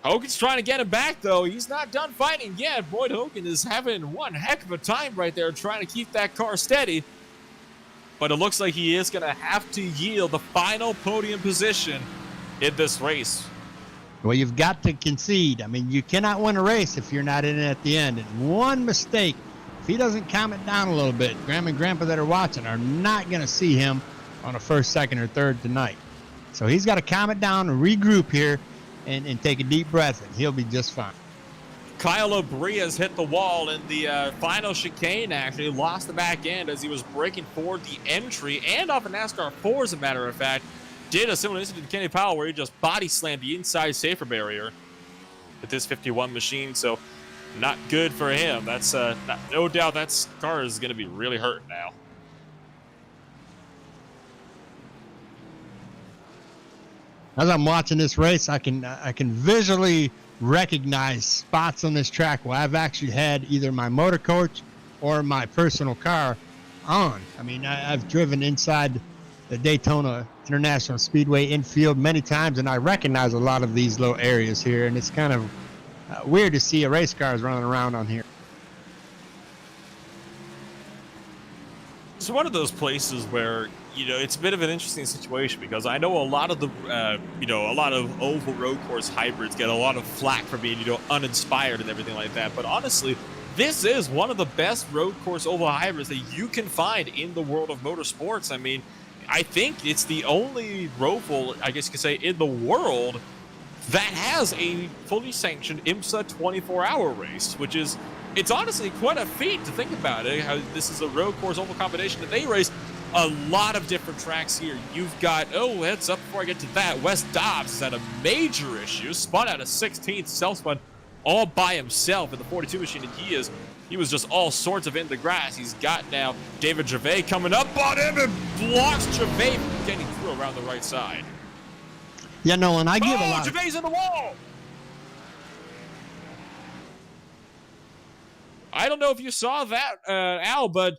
Speaker 1: Hogan's trying to get him back, though. He's not done fighting yet. Boyd Hogan is having one heck of a time right there trying to keep that car steady. but it looks like he is going to have to yield the final podium position in this race.
Speaker 2: Well, you've got to concede. I mean, you cannot win a race if you're not in it at the end. And one mistake, if he doesn't calm it down a little bit, Grandma and Grandpa that are watching are not going to see him on a first, second, or third tonight. So he's got to calm it down and regroup here and take a deep breath, and he'll be just fine.
Speaker 1: Kyle O'Bria's hit the wall in the final chicane, actually. Lost the back end as he was breaking forward the entry and off of NASCAR 4, as a matter of fact. Did a similar incident to Kenny Powell where he just body slammed the inside safer barrier with this 51 machine, so not good for him. That's no doubt that car is going to be really hurt now.
Speaker 2: As I'm watching this race, I can visually recognize spots on this track where I've actually had either my motor coach or my personal car on. I mean, I've driven inside the Daytona International Speedway infield many times, and I recognize a lot of these little areas here, and it's kind of weird to see a race cars running around on here.
Speaker 1: It's one of those places where, you know, it's a bit of an interesting situation because I know a lot of the, a lot of oval road course hybrids get a lot of flack for being, uninspired and everything like that. But honestly, this is one of the best road course oval hybrids that you can find in the world of motorsports. I mean, I think it's the only roval, I guess you could say, in the world that has a fully sanctioned IMSA 24-hour race, which is, it's honestly quite a feat to think about it, how this is a road course oval combination that they race a lot of different tracks here. You've got, heads up before I get to that, Wes Dobbs has had a major issue, spun out of 16th, self-spun all by himself in the 42 machine, and he was just all sorts of in the grass. He's got now David Gervais coming up on him and blocks Gervais from getting through around the right side.
Speaker 2: Yeah, Nolan, I give a lot.
Speaker 1: Gervais in the wall! I don't know if you saw that, Al, but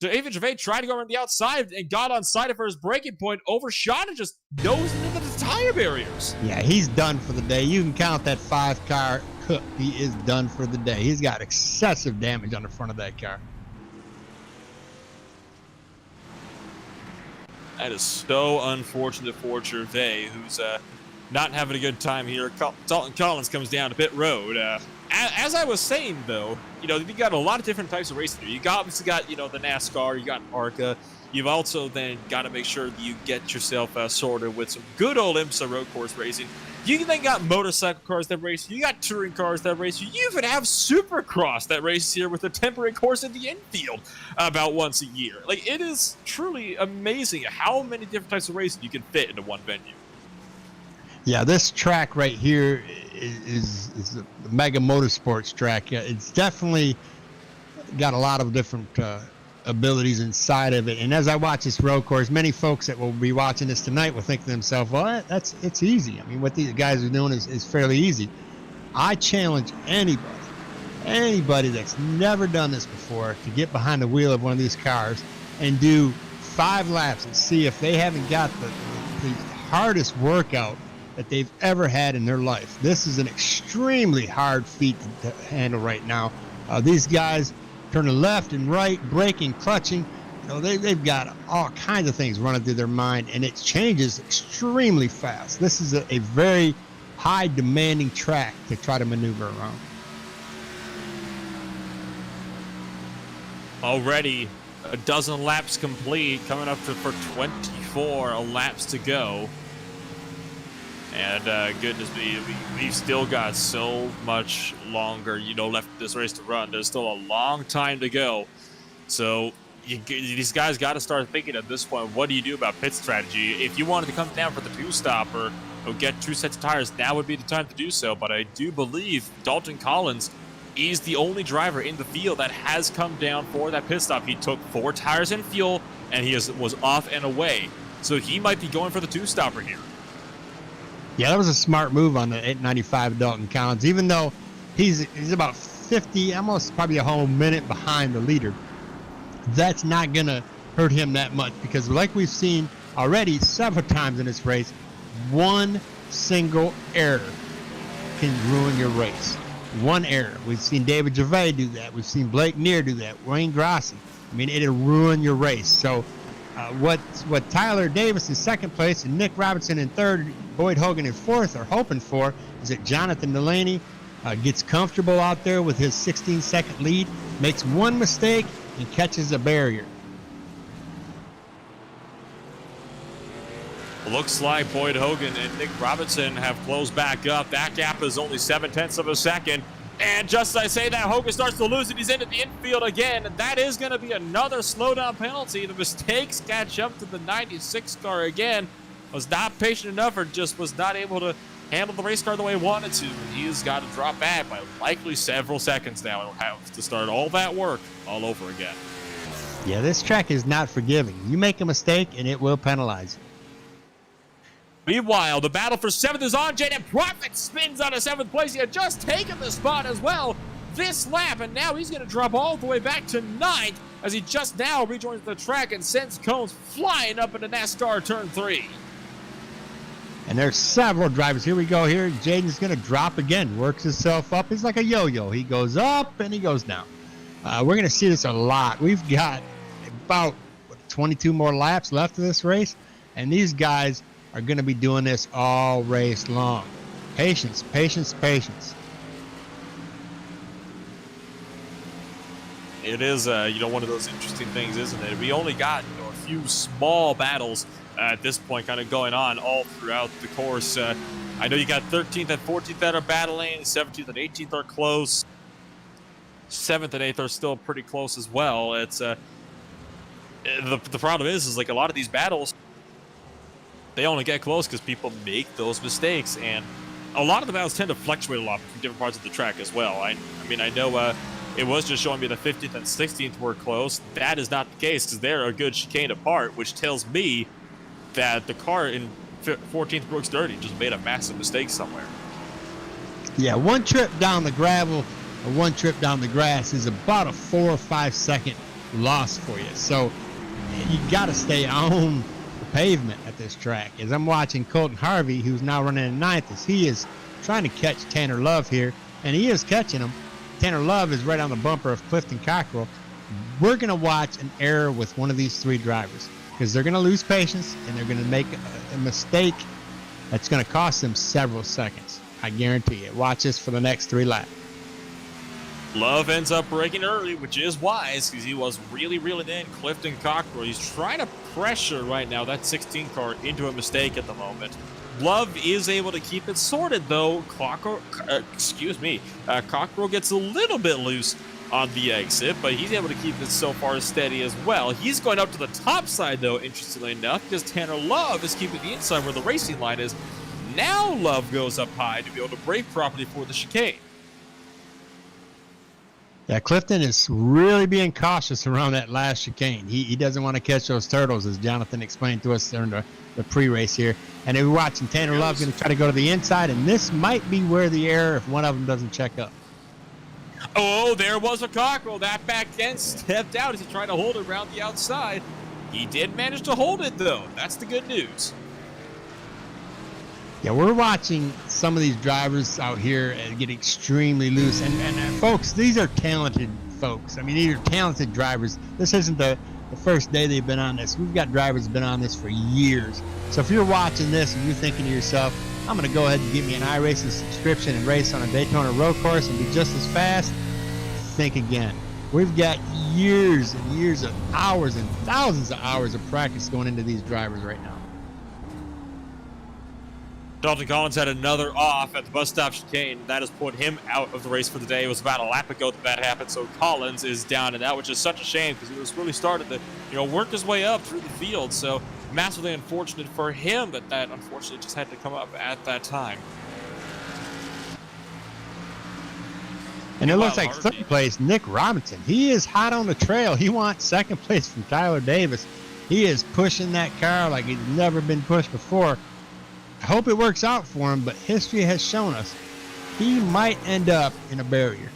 Speaker 1: David Gervais tried to go around the outside and got on side for his braking point, overshot and just nosed into the tire barriers.
Speaker 2: Yeah, he's done for the day. You can count that 5-car cook. He is done for the day. He's got excessive damage on the front of that car.
Speaker 1: That is so unfortunate for Gervais, who's not having a good time here. Dalton Collins comes down to pit road. As I was saying, though, you got a lot of different types of racing here. You obviously got, the NASCAR, you got ARCA. You've also then got to make sure that you get yourself sorted with some good old IMSA road course racing. You then got motorcycle cars that race. You got touring cars that race. You even have Supercross that races here with a temporary course in the infield about once a year. Like, it is truly amazing how many different types of racing you can fit into one venue.
Speaker 2: Yeah, this track right here is the Mega Motorsports track. It's definitely got a lot of different abilities inside of it. And as I watch this road course, many folks that will be watching this tonight will think to themselves, well, it's easy. I mean, what these guys are doing is fairly easy. I challenge anybody that's never done this before to get behind the wheel of one of these cars and do 5 laps and see if they haven't got the hardest workout that they've ever had in their life. This is an extremely hard feat to handle right now. These guys turning left and right, braking, clutching. They've got all kinds of things running through their mind, and it changes extremely fast. This is a very high demanding track to try to maneuver around.
Speaker 1: Already a dozen laps complete, coming up for 24 laps to go. And goodness me, we've still got so much longer, left this race to run. There's still a long time to go. So these guys got to start thinking at this point, what do you do about pit strategy? If you wanted to come down for the 2-stopper or get 2 sets of tires, now would be the time to do so. But I do believe Dalton Collins is the only driver in the field that has come down for that pit stop. He took 4 tires and fuel, and he was off and away. So he might be going for the 2-stopper here.
Speaker 2: Yeah, that was a smart move on the 895 Dalton Collins, even though he's about 50, almost probably a whole minute behind the leader. That's not going to hurt him that much because like we've seen already several times in this race, one single error can ruin your race. One error. We've seen David Gervais do that. We've seen Blake Neer do that. Wayne Grossi. I mean, it'll ruin your race. So What Tyler Davis in second place and Nick Robinson in third, Boyd Hogan in fourth are hoping for is that Jonathan Delaney gets comfortable out there with his 16-second lead, makes one mistake, and catches a barrier.
Speaker 1: Looks like Boyd Hogan and Nick Robinson have closed back up. That gap is only 0.7 of a second. And just as I say that, Hogan starts to lose it. He's into the infield again. And that is going to be another slowdown penalty. The mistakes catch up to the 96 car again. Was not patient enough or just was not able to handle the race car the way he wanted to. And he's got to drop back by likely several seconds now. He'll have to start all that work all over again.
Speaker 2: Yeah, this track is not forgiving. You make a mistake and it will penalize you.
Speaker 1: Meanwhile, the battle for 7th is on. Jaden Profit spins out of 7th place. He had just taken the spot as well this lap, and now he's going to drop all the way back to 9th as he just now rejoins the track and sends cones flying up into NASCAR Turn 3.
Speaker 2: And there's several drivers. Here we go here. Jaden's going to drop again, works himself up. He's like a yo-yo. He goes up and he goes down. We're going to see this a lot. We've got about 22 more laps left of this race, and these guys are going to be doing this all race long. Patience, patience, patience.
Speaker 1: It is, one of those interesting things, isn't it? We only got a few small battles at this point kind of going on all throughout the course. I know you got 13th and 14th that are battling. 17th and 18th are close. 7th and 8th are still pretty close as well. It's the problem is like a lot of these battles, they only get close because people make those mistakes, and a lot of the battles tend to fluctuate a lot between different parts of the track as well. I mean, I know it was just showing me the 15th and 16th were close. That is not the case because they're a good chicane apart, which tells me that the car in 14th Brooks Dirty just made a massive mistake somewhere.
Speaker 2: Yeah, one trip down the gravel or one trip down the grass is about a 4 or 5 second loss for you. So you got to stay on the pavement at this track. As I'm watching Colton Harvey, who's now running in 9th, as he is trying to catch Tanner Love here, and he is catching him. Tanner Love is right on the bumper of Clifton Cockrell. We're going to watch an error with one of these three drivers because they're going to lose patience and they're going to make a mistake that's going to cost them several seconds. I guarantee it. Watch this for the next 3 laps.
Speaker 1: Love ends up braking early, which is wise because he was really reeling in Clifton Cockrell. He's trying to pressure right now that 16 car into a mistake at the moment. Love is able to keep it sorted, though. Cockrell gets a little bit loose on the exit, but he's able to keep it so far steady as well. He's going up to the top side, though, interestingly enough, because Tanner Love is keeping the inside where the racing line is. Now Love goes up high to be able to brake properly for the chicane.
Speaker 2: Yeah, Clifton is really being cautious around that last chicane. He doesn't want to catch those turtles, as Jonathan explained to us during the pre-race here. And we're watching Tanner Love going to try to go to the inside, and this might be where the error if one of them doesn't check up.
Speaker 1: Oh, there was a Cockrell. That back end stepped out as he tried to hold it around the outside. He did manage to hold it, though. That's the good news.
Speaker 2: Yeah, we're watching some of these drivers out here get extremely loose. And folks, these are talented folks. I mean, these are talented drivers. This isn't the first day they've been on this. We've got drivers who've been on this for years. So if you're watching this and you're thinking to yourself, I'm going to go ahead and get me an iRacing subscription and race on a Daytona road course and be just as fast, think again. We've got years and years of hours and thousands of hours of practice going into these drivers right now.
Speaker 1: Dalton Collins had another off at the bus stop chicane. That has put him out of the race for the day. It was about a lap ago that happened, so Collins is down in that, which is such a shame because he was really starting to, work his way up through the field. So massively unfortunate for him that unfortunately just had to come up at that time.
Speaker 2: And it looks like third place, Nick Robinson. He is hot on the trail. He wants second place from Tyler Davis. He is pushing that car like he's never been pushed before. I hope it works out for him, but history has shown us he might end up in a barrier.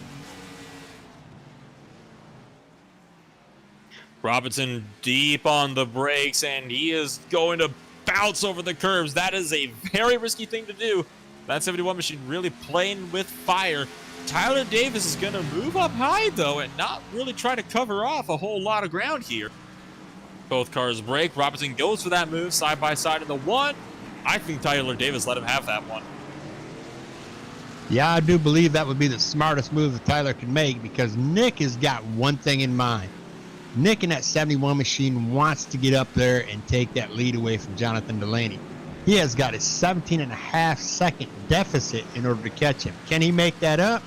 Speaker 1: Robinson deep on the brakes, and he is going to bounce over the curbs. That is a very risky thing to do. That 71 machine really playing with fire. Tyler Davis is going to move up high, though, and not really try to cover off a whole lot of ground here. Both cars brake. Robinson goes for that move side by side in the one. I think Tyler Davis let him have that one.
Speaker 2: Yeah, I do believe that would be the smartest move that Tyler can make, because Nick has got one thing in mind. Nick in that 71 machine wants to get up there and take that lead away from Jonathan Delaney. He has got a 17.5-second deficit in order to catch him. Can he make that up?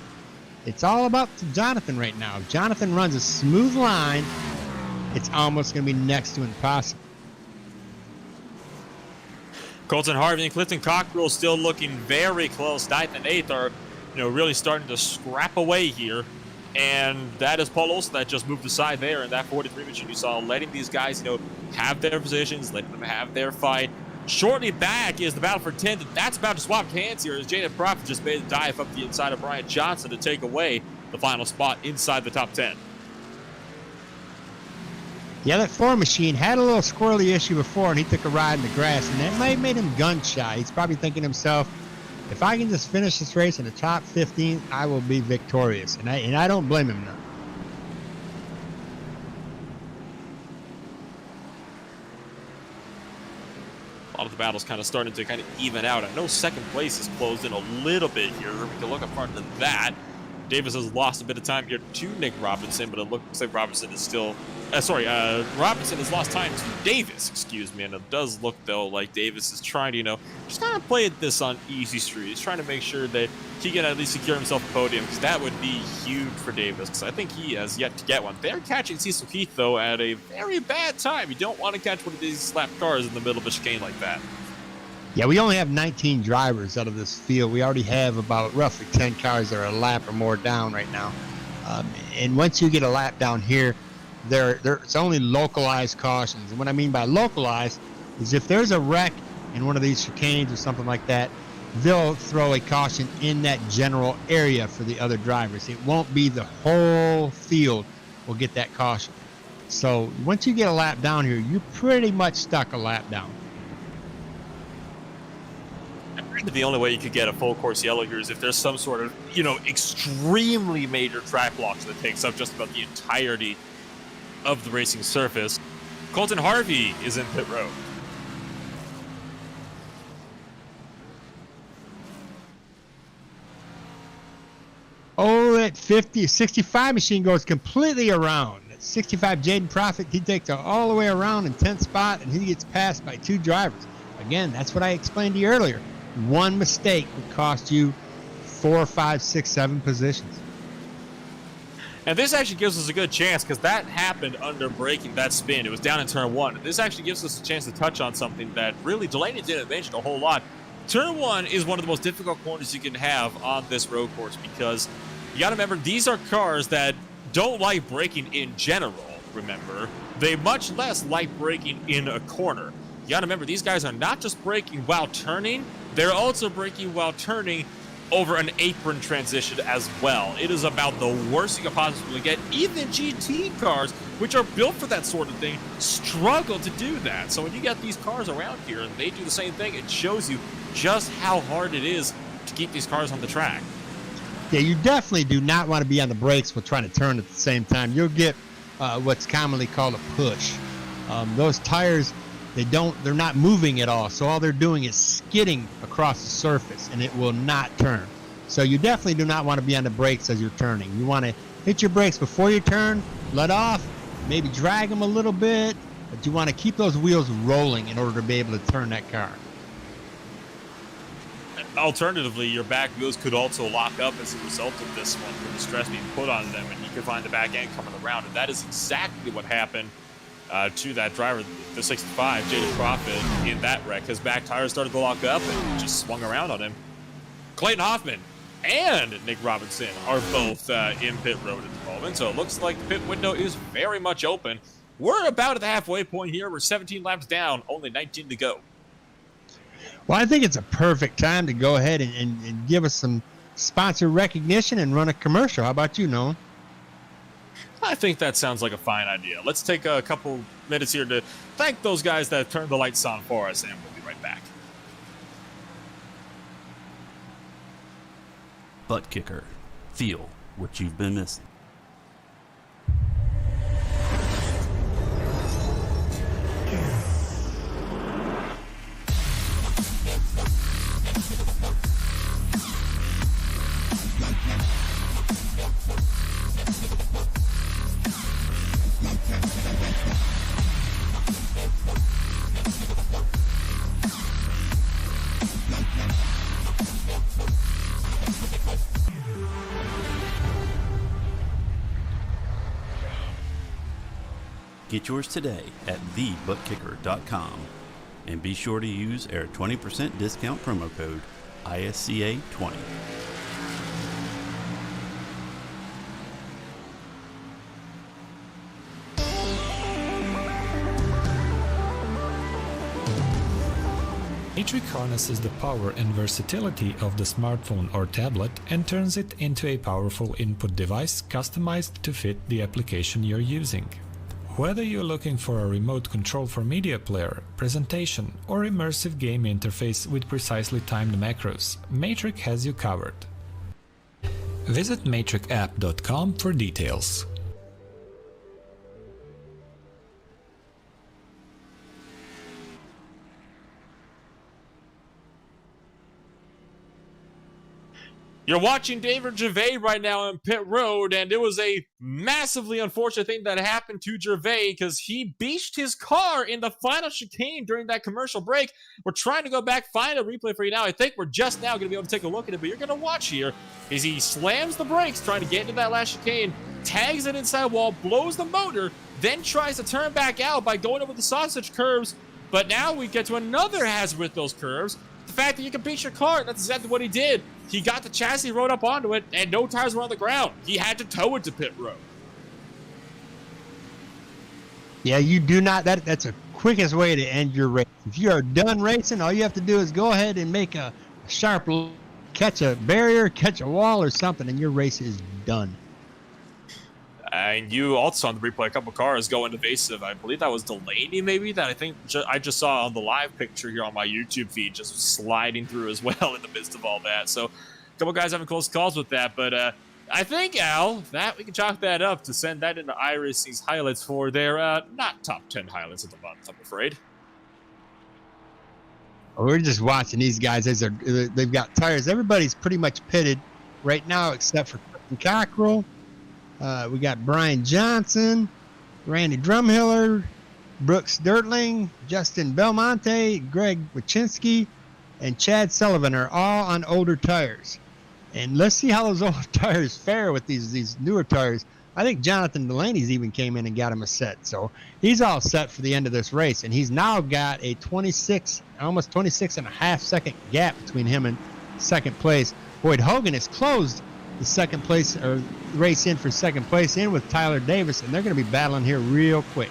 Speaker 2: It's all about Jonathan right now. If Jonathan runs a smooth line, it's almost going to be next to impossible.
Speaker 1: Colton Harvey and Clifton Cockrell still looking very close. 9th and 8th are, really starting to scrap away here. And that is Paul Olsen that just moved aside there in that 43 machine you saw, letting these guys, have their positions, letting them have their fight. Shortly back is the battle for 10th. That's about to swap hands here as Jaden Prophet just made a dive up the inside of Brian Johnson to take away the final spot inside the top 10.
Speaker 2: Yeah, that 4 machine had a little squirrely issue before, and he took a ride in the grass, and that might have made him gun shy. He's probably thinking to himself, if I can just finish this race in the top 15, I will be victorious. And I don't blame him none.
Speaker 1: A lot of the battles kind of starting to kind of even out. I know second place is closed in a little bit here. We can look up front of that. Davis has lost a bit of time here to Nick Robinson, but it looks like Robinson is still... Robinson has lost time to Davis, excuse me, and it does look, though, like Davis is trying to, just kind of play this on easy street. He's trying to make sure that he can at least secure himself a podium, because that would be huge for Davis, because I think he has yet to get one. They're catching Cecil Keith, though, at a very bad time. You don't want to catch one of these slapped cars in the middle of a chicane like that.
Speaker 2: Yeah, we only have 19 drivers out of this field. We already have about roughly 10 cars that are a lap or more down right now. And once you get a lap down here, there's only localized cautions. And what I mean by localized is if there's a wreck in one of these chicanes or something like that, they'll throw a caution in that general area for the other drivers. It won't be the whole field will get that caution. So once you get a lap down here, you're pretty much stuck a lap down.
Speaker 1: The only way you could get a full course yellow here is if there's some sort of, extremely major track blocks that takes up just about the entirety of the racing surface. Colton Harvey is in pit road.
Speaker 2: Oh, that 65 machine goes completely around. That 65 Jaden Prophet, he takes it all the way around in 10th spot, and he gets passed by 2 drivers. Again, that's what I explained to you earlier. One mistake would cost you 4, 5, 6, 7 positions.
Speaker 1: And this actually gives us a good chance, because that happened under braking that spin. It was down in turn 1. This actually gives us a chance to touch on something that really Delaney didn't mention a whole lot. Turn 1 is one of the most difficult corners you can have on this road course, because you got to remember, these are cars that don't like braking in general, remember. They much less like braking in a corner. You got to remember, these guys are not just braking while turning, they're also braking while turning over an apron transition as well. It is about the worst you could possibly get. Even GT cars, which are built for that sort of thing, struggle to do that. So when you get these cars around here and they do the same thing, it shows you just how hard it is to keep these cars on the track.
Speaker 2: Yeah, you definitely do not want to be on the brakes while trying to turn at the same time. You'll get what's commonly called a push. Those tires, they're not moving at all, so all they're doing is skidding across the surface, and it will not turn. So you definitely do not want to be on the brakes as you're turning. You want to hit your brakes before you turn, let off, maybe drag them a little bit, but you want to keep those wheels rolling in order to be able to turn that car.
Speaker 1: Alternatively, your back wheels could also lock up as a result of this one, from the stress being put on them, and you can find the back end coming around. And that is exactly what happened to that driver, the 65, Jaden Prophet, in that wreck. His back tires started to lock up and just swung around on him. Clayton Hoffman and Nick Robinson are both in pit road at the moment, so it looks like the pit window is very much open. We're about at the halfway point here. We're 17 laps down, only 19 to go.
Speaker 2: Well, I think it's a perfect time to go ahead and give us some sponsor recognition and run a commercial. How about you, Nolan?
Speaker 1: I think that sounds like a fine idea. Let's take a couple minutes here to thank those guys that turned the lights on for us, and we'll be right back.
Speaker 4: ButtKicker. Feel what you've been missing. Get yours today at TheButtKicker.com. And be sure to use our 20% discount promo code ISCA20.
Speaker 5: Matric harnesses the power and versatility of the smartphone or tablet and turns it into a powerful input device customized to fit the application you're using. Whether you're looking for a remote control for media player, presentation, or immersive game interface with precisely timed macros, Matric has you covered. Visit matricapp.com for details.
Speaker 1: You're watching David Gervais right now on pit road, and it was a massively unfortunate thing that happened to Gervais because he beached his car in the final chicane during that commercial break. We're trying to go back, find a replay for you now. I think we're just now going to be able to take a look at it, but you're going to watch here as he slams the brakes trying to get into that last chicane, tags it inside wall, blows the motor, then tries to turn back out by going over the sausage curves. But now we get to another hazard with those curves. The fact that you can beach your car, that's exactly what he did. He got the chassis, rode up onto it, and no tires were on the ground. He had to tow it to pit road.
Speaker 2: Yeah, you do not. That's the quickest way to end your race. If you are done racing, all you have to do is go ahead and make a sharp, catch a barrier, catch a wall or something, and your race is done.
Speaker 1: And you also on the replay, a couple cars going evasive. I believe that was Delaney, maybe, that I think I just saw on the live picture here on my YouTube feed, just sliding through as well in the midst of all that. So a couple guys having close calls with that. But I think, Al, that we can chalk that up to send that into iRacing's highlights for their not top 10 highlights of the month, I'm afraid.
Speaker 2: We're just watching these guys. They've got tires. Everybody's pretty much pitted right now except for Colton Cockrell. We got Brian Johnson, Randy Drumhiller, Brooks Dirtling, Justin Belmonte, Greg Wachinski, and Chad Sullivan are all on older tires. And let's see how those older tires fare with these newer tires. I think Jonathan Delaney's even came in and got him a set. So he's all set for the end of this race. And he's now got a almost 26 and a half second gap between him and second place. Boyd Hogan has closed the second place or race in for second place in with Tyler Davis, and they're going to be battling here real quick.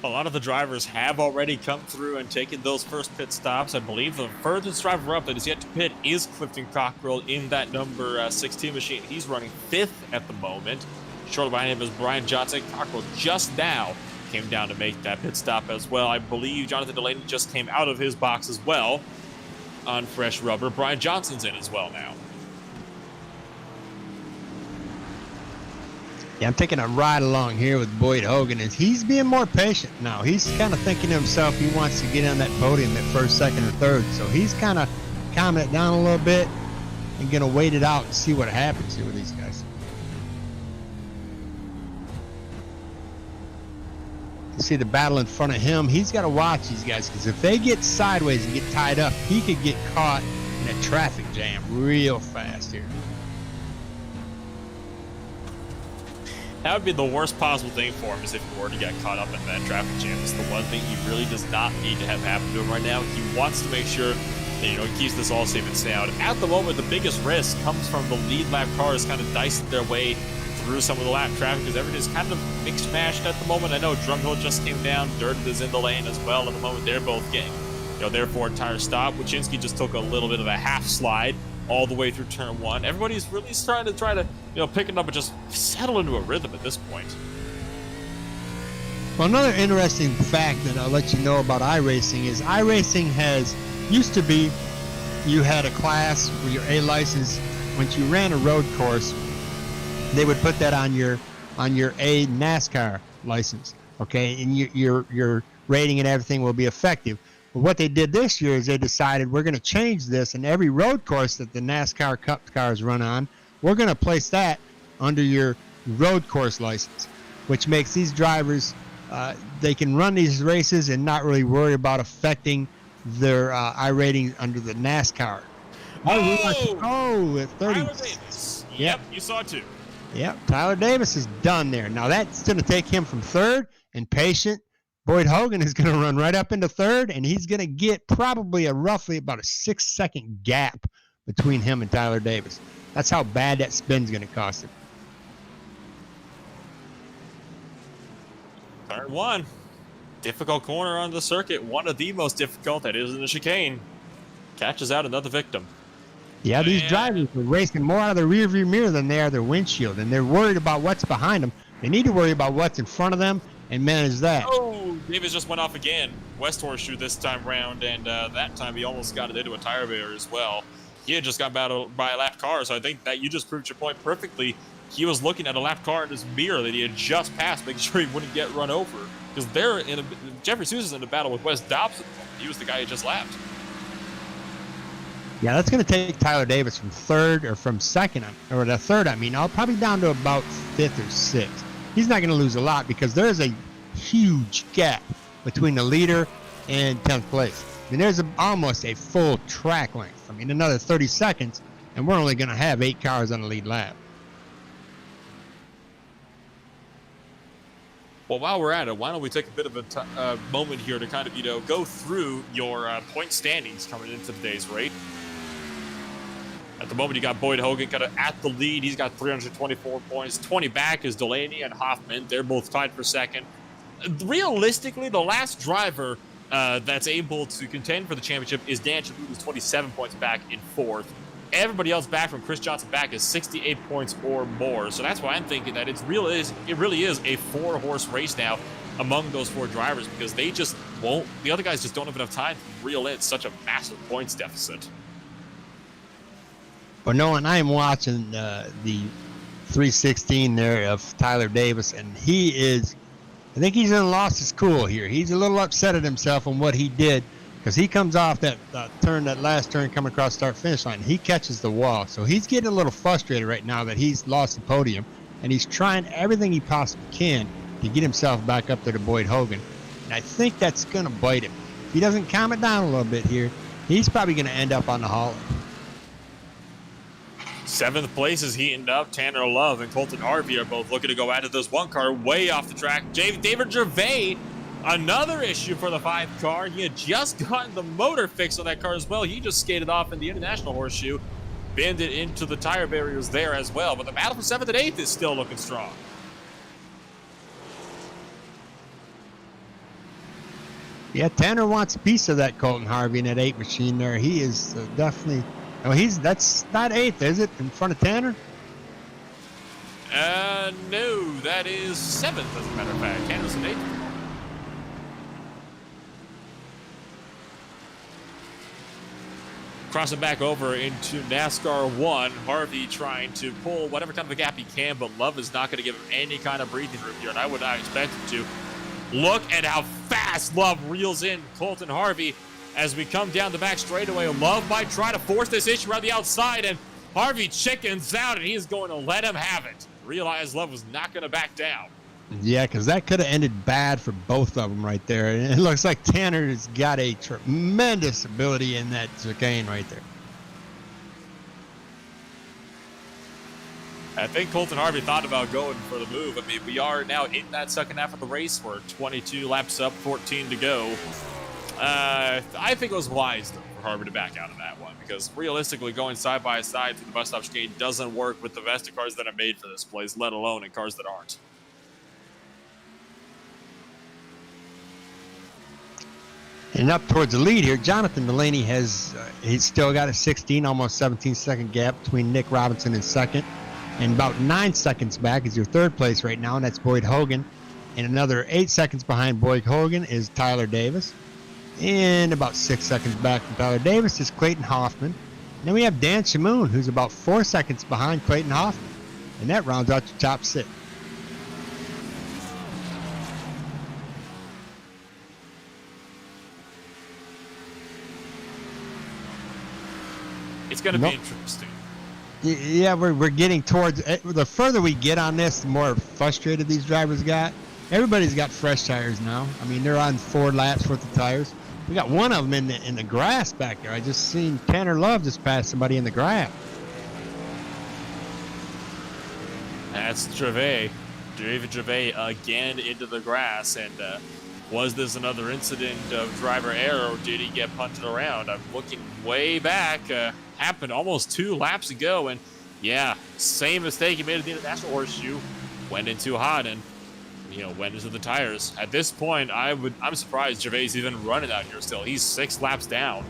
Speaker 1: A lot of the drivers have already come through and taken those first pit stops. I believe the furthest driver up that is yet to pit is Clifton Cockrell in that number 16 machine. He's running 5th at the moment. Shortly behind him is Brian Johnson. Cockrell just now came down to make that pit stop as well. I believe Jonathan Delaney just came out of his box as well on fresh rubber. Brian Johnson's in as well now.
Speaker 2: Yeah, I'm taking a ride along here with Boyd Hogan, and he's being more patient now. He's kind of thinking to himself he wants to get on that podium at first, second, or third. So he's kind of calming it down a little bit and going to wait it out and see what happens here with these guys. You see the battle in front of him. He's got to watch these guys because if they get sideways and get tied up, he could get caught in a traffic jam real fast here.
Speaker 1: That would be the worst possible thing for him, is if he were to get caught up in that traffic jam. It's the one thing he really does not need to have happen to him right now. He wants to make sure that, he keeps this all safe and sound. At the moment, the biggest risk comes from the lead lap cars kind of dicing their way through some of the lap traffic, because everything's kind of mixed mashed at the moment. I know Drumhill just came down, Durden is in the lane as well at the moment. They're both getting, therefore entire stop. Wachinski just took a little bit of a half slide all the way through turn 1. Everybody's really starting to try to, pick it up and just settle into a rhythm at this point.
Speaker 2: Well, another interesting fact that I'll let you know about iRacing is iRacing used to be, you had a class with your A license. Once you ran a road course, they would put that on your A NASCAR license, okay, and your rating and everything will be effective. But what they did this year is they decided we're going to change this, and every road course that the NASCAR Cup cars run on, we're going to place that under your road course license, which makes these drivers, they can run these races and not really worry about affecting their iRating under the NASCAR.
Speaker 1: Oh,
Speaker 2: at 30.
Speaker 1: Yep, you saw it too.
Speaker 2: Yep, Tyler Davis is done there. Now that's going to take him from third, and patient Boyd Hogan is going to run right up into third, and he's going to get probably roughly about a 6-second gap between him and Tyler Davis. That's how bad that spin's going to cost him.
Speaker 1: Turn 1. Difficult corner on the circuit. One of the most difficult, that is in the chicane. Catches out another victim.
Speaker 2: Yeah, these drivers are racing more out of the rearview mirror than they are their windshield, and they're worried about what's behind them. They need to worry about what's in front of them and manage that.
Speaker 1: Oh, Davis just went off again. West Horseshoe this time round, and that time he almost got it into a tire barrier as well. He had just got battled by a lapped car, so I think that you just proved your point perfectly. He was looking at a lapped car in his mirror that he had just passed, making sure he wouldn't get run over. Because Jeffrey Sousa's in a battle with Wes Dobson. He was the guy who just lapped.
Speaker 2: Yeah, that's going to take Tyler Davis from third, or from second, or the third, probably down to about fifth or sixth. He's not going to lose a lot because there's a huge gap between the leader and 10th place. There's almost a full track length. Another 30 seconds, and we're only going to have 8 cars on the lead lap.
Speaker 1: Well, while we're at it, why don't we take a bit of a moment here to kind of, go through your point standings coming into today's race. At the moment, you got Boyd Hogan kind of at the lead. He's got 324 points. 20 back is Delaney and Hoffman. They're both tied for second. Realistically, the last driver that's able to contend for the championship is Dan Shaboot, who's 27 points back in fourth. Everybody else back from Chris Johnson back is 68 points or more. So that's why I'm thinking that it really is a 4-horse race now among those 4 drivers, because they just won't. The other guys just don't have enough time to reel in such a massive points deficit.
Speaker 2: But no, and I am watching the 316 there of Tyler Davis, and I think he's lost his cool here. He's a little upset at himself on what he did, because he comes off that last turn coming across start-finish line. He catches the wall, so he's getting a little frustrated right now that he's lost the podium, and he's trying everything he possibly can to get himself back up there to Boyd Hogan. And I think that's going to bite him. If he doesn't calm it down a little bit here, he's probably going to end up on the hauler.
Speaker 1: 7th place is heating up. Tanner Love and Colton Harvey are both looking to go at it. There's one car way off the track. David Gervais, another issue for the 5 car. He had just gotten the motor fixed on that car as well. He just skated off in the International Horseshoe, bended into the tire barriers there as well. But the battle for 7th and 8th is still looking strong.
Speaker 2: Yeah, Tanner wants a piece of that Colton Harvey in that 8 machine there. He is definitely... Oh, that's not 8th, is it? In front of Tanner?
Speaker 1: No, that is 7th, as a matter of fact. Tanner's in 8th. Crossing back over into NASCAR 1, Harvey trying to pull whatever kind of a gap he can, but Love is not going to give him any kind of breathing room here, and I would not expect him to. Look at how fast Love reels in Colton Harvey. As we come down the back straightaway, Love might try to force this issue around the outside, and Harvey chickens out, and he is going to let him have it. Realize Love was not going to back down.
Speaker 2: Yeah, because that could have ended bad for both of them right there. And it looks like Tanner's got a tremendous ability in that chicane right there.
Speaker 1: I think Colton Harvey thought about going for the move. We are now in that second half of the race. We're 22 laps up, 14 to go. I think it was wise, though, for Harvey to back out of that one, because realistically, going side by side through the bus stop chicane doesn't work with the Vesta cars that are made for this place, let alone in cars that aren't.
Speaker 2: And up towards the lead here, Jonathan Delaney he's still got a 16, almost 17-second gap between Nick Robinson in second, and about 9 seconds back is your 3rd place right now, and that's Boyd Hogan. And another 8 seconds behind Boyd Hogan is Tyler Davis. And about 6 seconds back from Tyler Davis is Clayton Hoffman. And then we have Dan Shamoon, who's about 4 seconds behind Clayton Hoffman. And that rounds out your top 6.
Speaker 1: It's going to be interesting.
Speaker 2: Yeah, we're getting towards... The further we get on this, the more frustrated these drivers got. Everybody's got fresh tires now. They're on 4 laps worth of tires. We got one of them in the grass back there. I just seen Tanner Love just pass somebody in the grass.
Speaker 1: That's Gervais. David Gervais again into the grass. And was this another incident of driver error, or did he get punted around? I'm looking way back. Happened almost 2 laps ago. And yeah, same mistake he made at the International Horseshoe. Went in too hot and, went into the tires. At this point, I'm surprised Gervais is even running out here still. He's 6 laps down.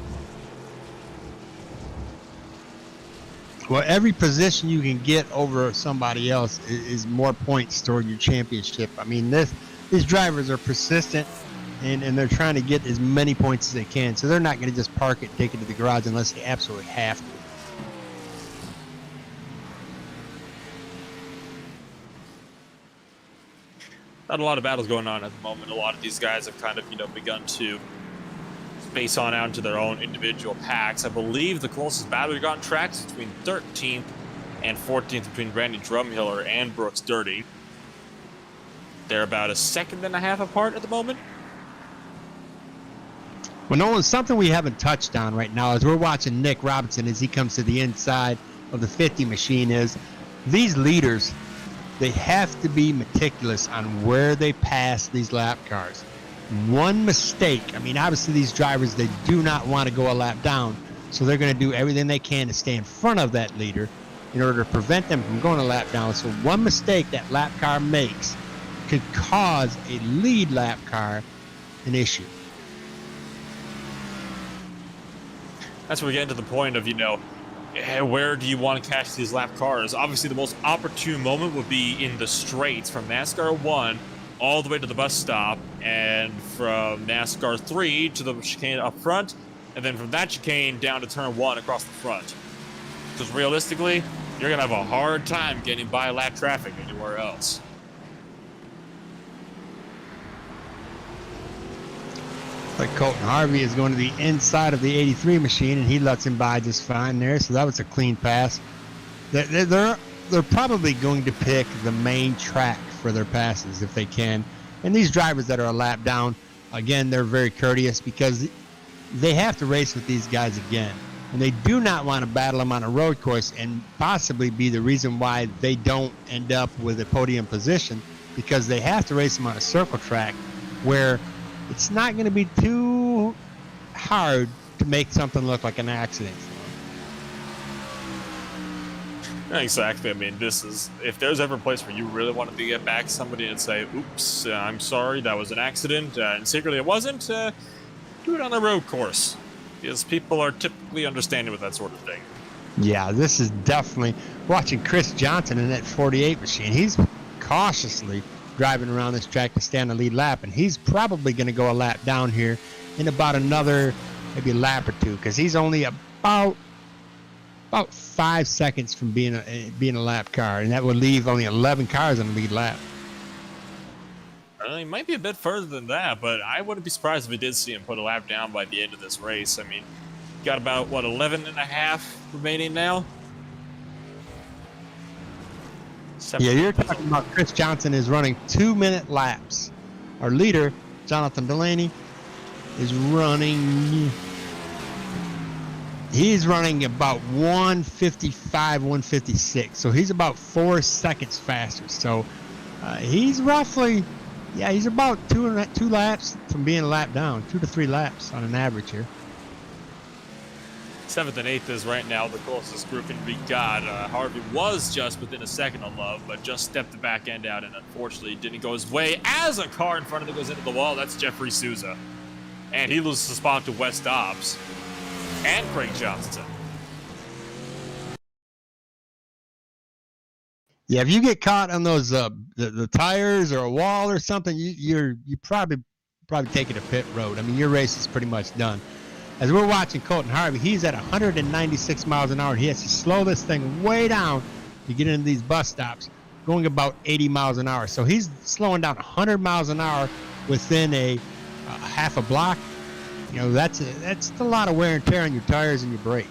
Speaker 2: Well, every position you can get over somebody else is more points toward your championship. I mean, these drivers are persistent, and they're trying to get as many points as they can. So they're not going to just park it and take it to the garage unless they absolutely have to.
Speaker 1: Not a lot of battles going on at the moment. A lot of these guys have kind of, begun to space on out into their own individual packs. I believe the closest battle we got on tracks is between 13th and 14th between Brandon Drumhiller and Brooks Dirty. They're about 1.5 seconds apart at the moment.
Speaker 2: Well, Nolan, something we haven't touched on right now as we're watching Nick Robinson as he comes to the inside of the 50 machine is these leaders, they have to be meticulous on where they pass these lap cars. One mistake, I mean, obviously these drivers, they do not want to go a lap down, so they're going to do everything they can to stay in front of that leader in order to prevent them from going a lap down. So one mistake that lap car makes could cause a lead lap car an issue.
Speaker 1: That's where we get into the point of, where do you want to catch these lap cars? Obviously, the most opportune moment would be in the straights from NASCAR 1 all the way to the bus stop, and from NASCAR 3 to the chicane up front, and then from that chicane down to turn 1 across the front. Because realistically, you're going to have a hard time getting by lap traffic anywhere else.
Speaker 2: Like Colton Harvey is going to the inside of the 83 machine, and he lets him by just fine there, so that was a clean pass. They're probably going to pick the main track for their passes if they can. And these drivers that are a lap down, again, they're very courteous because they have to race with these guys again. And they do not want to battle them on a road course and possibly be the reason why they don't end up with a podium position, because they have to race them on a circle track where it's not going to be too hard to make something look like an accident.
Speaker 1: Exactly. I mean, this is, if there's ever a place where you really wanted to get back somebody and say, oops, I'm sorry, that was an accident, and secretly it wasn't, do it on a road course, because people are typically understanding with that sort of thing.
Speaker 2: Yeah, this is definitely, watching Chris Johnson in that 48 machine, he's cautiously driving around this track to stay on the lead lap, and he's probably going to go a lap down here in about another maybe lap or two, because he's only about 5 seconds from being a lap car, and that would leave only 11 cars on the lead lap.
Speaker 1: He might be a bit further than that, but I wouldn't be surprised if we did see him put a lap down by the end of this race. I mean, got about, 11.5 remaining now?
Speaker 2: Yeah, you're talking about Chris Johnson is running 2-minute laps. Our leader, Jonathan Delaney, is running... He's running about 155, 156. So he's about 4 seconds faster. So he's roughly, he's about two laps from being a lap down, 2 to 3 laps on an average here.
Speaker 1: 7th and 8th is right now the closest grouping we got. Harvey was just within a second of Love, but just stepped the back end out and unfortunately didn't go his way as a car in front of him goes into the wall. That's Jeffrey Souza. And he loses the spot to Wes Dobbs and Craig Johnston.
Speaker 2: Yeah, if you get caught on those the tires or a wall or something, you probably taking a pit road. I mean, your race is pretty much done. As we're watching Colton Harvey, he's at 196 miles an hour. He has to slow this thing way down to get into these bus stops, going about 80 miles an hour. So he's slowing down 100 miles an hour within a half a block. That's a lot of wear and tear on your tires and your brake.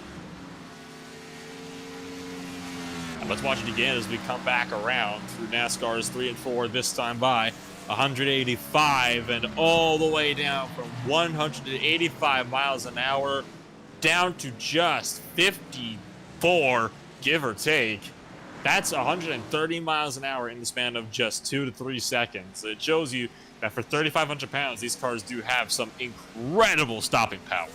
Speaker 1: Let's watch it again as we come back around through NASCAR's 3 and 4, this time by 185 and all the way down from 185 miles an hour down to just 54, give or take. That's 130 miles an hour in the span of just 2 to 3 seconds. It shows you that for 3,500 pounds, these cars do have some incredible stopping power.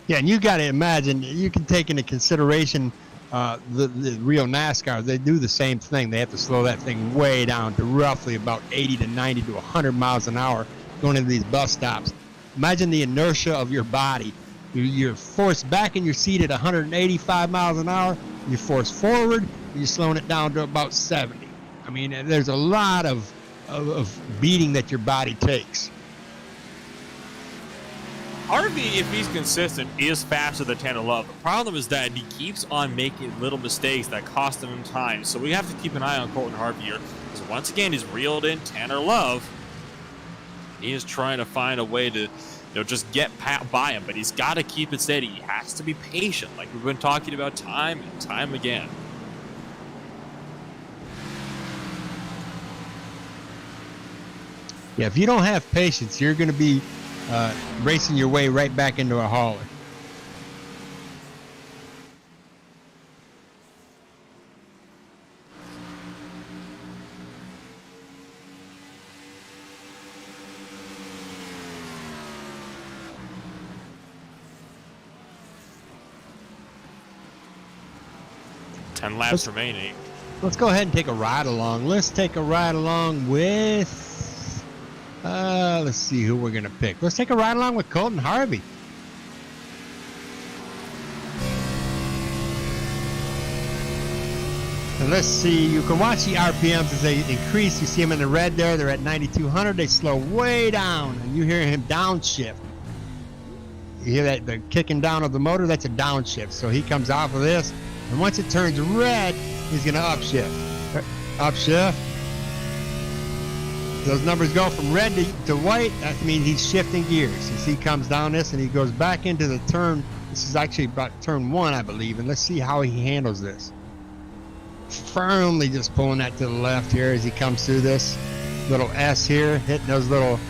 Speaker 2: Yeah, and you got to imagine, you can take into consideration the real NASCAR. They do the same thing. They have to slow that thing way down to roughly about 80 to 90 to 100 miles an hour going into these bus stops. Imagine the inertia of your body. You're forced back in your seat at 185 miles an hour. You're forced forward. You're slowing it down to about 70. I mean, there's a lot of beating that your body takes.
Speaker 1: Harvey, if he's consistent, is faster than Tanner Love. The problem is that he keeps on making little mistakes that cost him time. So we have to keep an eye on Colton Harvey here. Because once again, he's reeled in Tanner Love. He is trying to find a way to just get by him. But he's got to keep it steady. He has to be patient, like we've been talking about time and time again.
Speaker 2: Yeah, if you don't have patience, you're going to be racing your way right back into a hauler.
Speaker 1: Ten laps remaining.
Speaker 2: Let's go ahead and take a ride along. Let's take a ride along with... let's see who we're going to pick. Let's take a ride along with Colton Harvey. And let's see, you can watch the RPMs as they increase. You see them in the red there. They're at 9,200. They slow way down, and you hear him downshift. You hear that, the kicking down of the motor? That's a downshift. So he comes off of this, and once it turns red, he's going to upshift. Upshift. Those numbers go from red to white. That means he's shifting gears. As he comes down this and he goes back into the turn. This is actually about turn 1, I believe. And let's see how he handles this. Firmly just pulling that to the left here as he comes through this little S here, hitting those little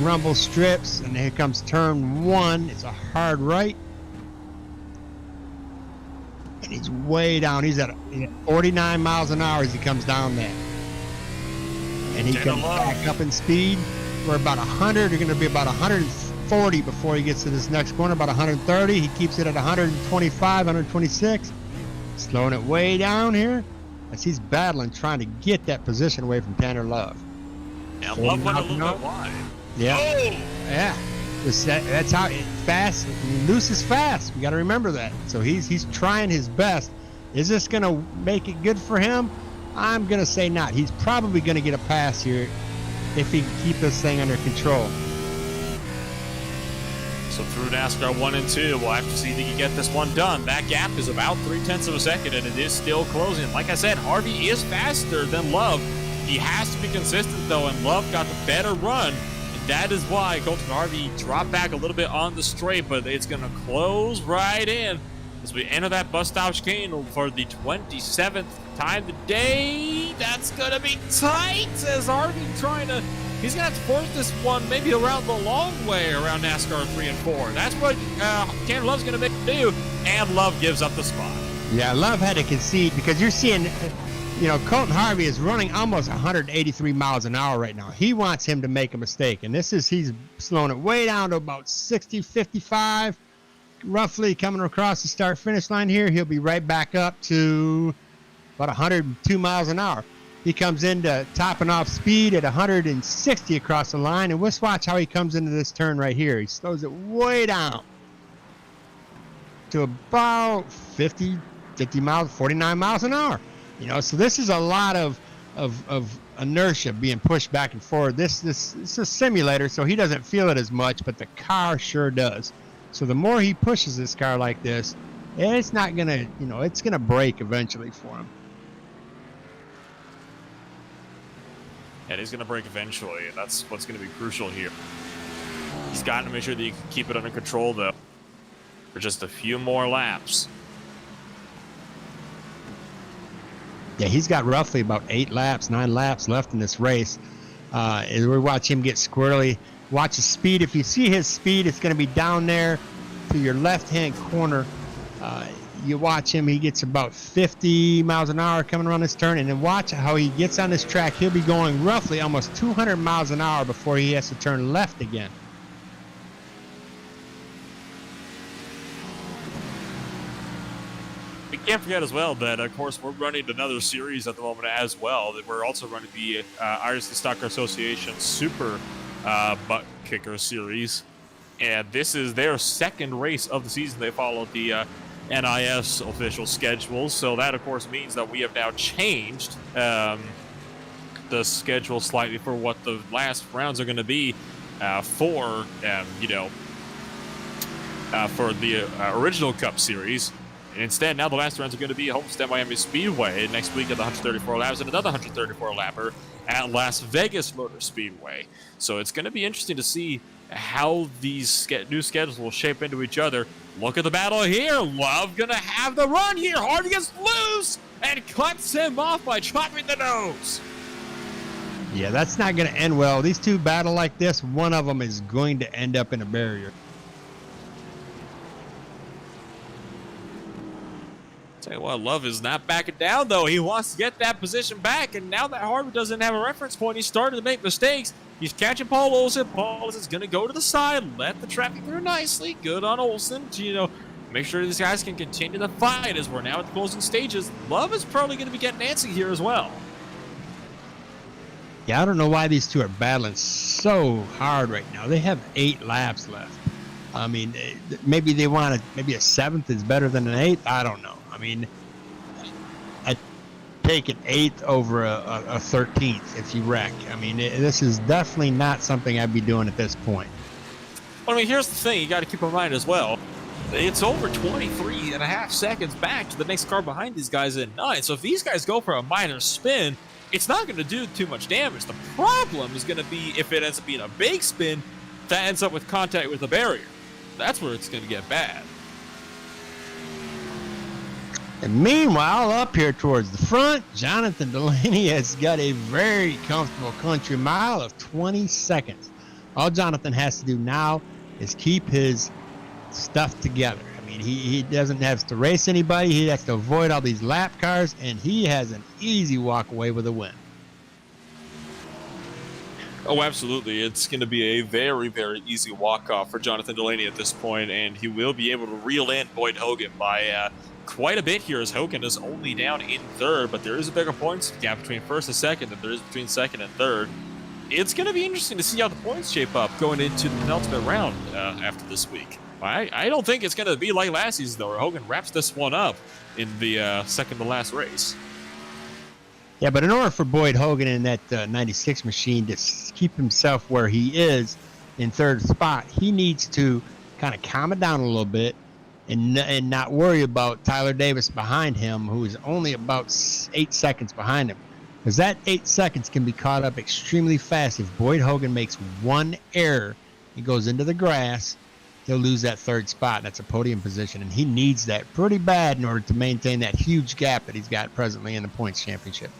Speaker 2: rumble strips. And here comes turn 1. It's a hard right. And he's way down. He's at 49 miles an hour as he comes down that. And he comes back up in speed. We're about 100. They're going to be about 140 before he gets to this next corner, about 130. He keeps it at 125, 126. Slowing it way down here as he's battling, trying to get that position away from Tanner Love.
Speaker 1: Yeah, Love went a little bit wide.
Speaker 2: Yeah. Oh! Yeah. That's how fast. Loose is fast. We got to remember that. So he's trying his best. Is this going to make it good for him? I'm going to say not. He's probably going to get a pass here if he can keep this thing under control.
Speaker 1: So through NASCAR 1 and 2, we'll have to see if he can get this one done. That gap is about 0.3 of a second, and it is still closing. Like I said, Harvey is faster than Love. He has to be consistent, though, and Love got the better run. And that is why Colton Harvey dropped back a little bit on the straight, but it's going to close right in as we enter that bus stop chicane for the 27th time today. That's going to be tight as Harvey he's going to have to force this one maybe around the long way around NASCAR 3 and 4. That's what Tanner Love's going to make him do, and Love gives up the spot.
Speaker 2: Yeah, Love had to concede because you're seeing, Colton Harvey is running almost 183 miles an hour right now. He wants him to make a mistake, and he's slowing it way down to about 60, 55. Roughly coming across the start-finish line here, he'll be right back up to about 102 miles an hour. He comes into topping off speed at 160 across the line, and let's watch how he comes into this turn right here. He slows it way down to about 50 miles, 49 miles an hour. So this is a lot of inertia being pushed back and forward. This is a simulator, so he doesn't feel it as much, but the car sure does. So the more he pushes this car like this, it's not going to, it's going to break eventually for him.
Speaker 1: And he's going to break eventually, and that's what's going to be crucial here. He's got to make sure that he can keep it under control, though, for just a few more laps.
Speaker 2: Yeah, he's got roughly about 9 laps left in this race. As we watch him get squirrely. Watch his speed. If you see his speed, it's going to be down there to your left-hand corner. you watch him, he gets about 50 miles an hour coming around this turn, and then watch how he gets on this track. He'll be going roughly almost 200 miles an hour before he has to turn left again.
Speaker 1: We can't forget as well that, of course, we're running another series at the moment as well. That we're also running the ISCA Stock Car Association Super ButtKicker Series. And this is their second race of the season. They followed the NIS official schedule. So that, of course, means that we have now changed the schedule slightly for what the last rounds are going to be for the original Cup Series. And instead, now the last rounds are going to be at Homestead Miami Speedway next week at the 134 laps and another 134 lapper at Las Vegas Motor Speedway. So it's going to be interesting to see how these new schedules will shape into each other. Look at the battle here. Love going to have the run here. Harvey gets loose and cuts him off by chopping the nose.
Speaker 2: Yeah, that's not going to end well. These two battle like this, one of them is going to end up in a barrier.
Speaker 1: Tell you what, Love is not backing down, though. He wants to get that position back, and now that Harvey doesn't have a reference point, he's starting to make mistakes. He's catching Paul Olsen. Paul Olsen's going to go to the side, let the traffic through nicely. Good on Olsen to, make sure these guys can continue the fight as we're now at the closing stages. Love is probably going to be getting antsy here as well.
Speaker 2: Yeah, I don't know why these two are battling so hard right now. They have 8 laps left. I mean, maybe they want maybe a 7th is better than an 8th. I don't know. I mean, I'd take an 8th over a 13th if you wreck. I mean, this is definitely not something I'd be doing at this point.
Speaker 1: Well, I mean, here's the thing you got to keep in mind as well. It's over 23 and a half seconds back to the next car behind these guys in 9th. So if these guys go for a minor spin, it's not going to do too much damage. The problem is going to be if it ends up being a big spin that ends up with contact with the barrier. That's where it's going to get bad.
Speaker 2: And meanwhile, up here towards the front, Jonathan Delaney has got a very comfortable country mile of 20 seconds. All Jonathan has to do now is keep his stuff together. I mean, he doesn't have to race anybody. He has to avoid all these lap cars, and he has an easy walk away with a win.
Speaker 1: Oh, absolutely. It's going to be a very, very easy walk-off for Jonathan Delaney at this point, and he will be able to reel in Boyd Hogan by quite a bit here, as Hogan is only down in 3rd, but there is a bigger points gap between 1st and 2nd than there is between 2nd and 3rd. It's going to be interesting to see how the points shape up going into the penultimate round after this week. I don't think it's going to be like last season, though, where Hogan wraps this one up in the second-to-last race.
Speaker 2: Yeah, but in order for Boyd Hogan in that 96 machine to keep himself where he is in 3rd spot, he needs to kind of calm it down a little bit and not worry about Tyler Davis behind him, who is only about 8 seconds behind him. Because that 8 seconds can be caught up extremely fast. If Boyd Hogan makes one error, he goes into the grass, he'll lose that 3rd spot. That's a podium position, and he needs that pretty bad in order to maintain that huge gap that he's got presently in the points championship.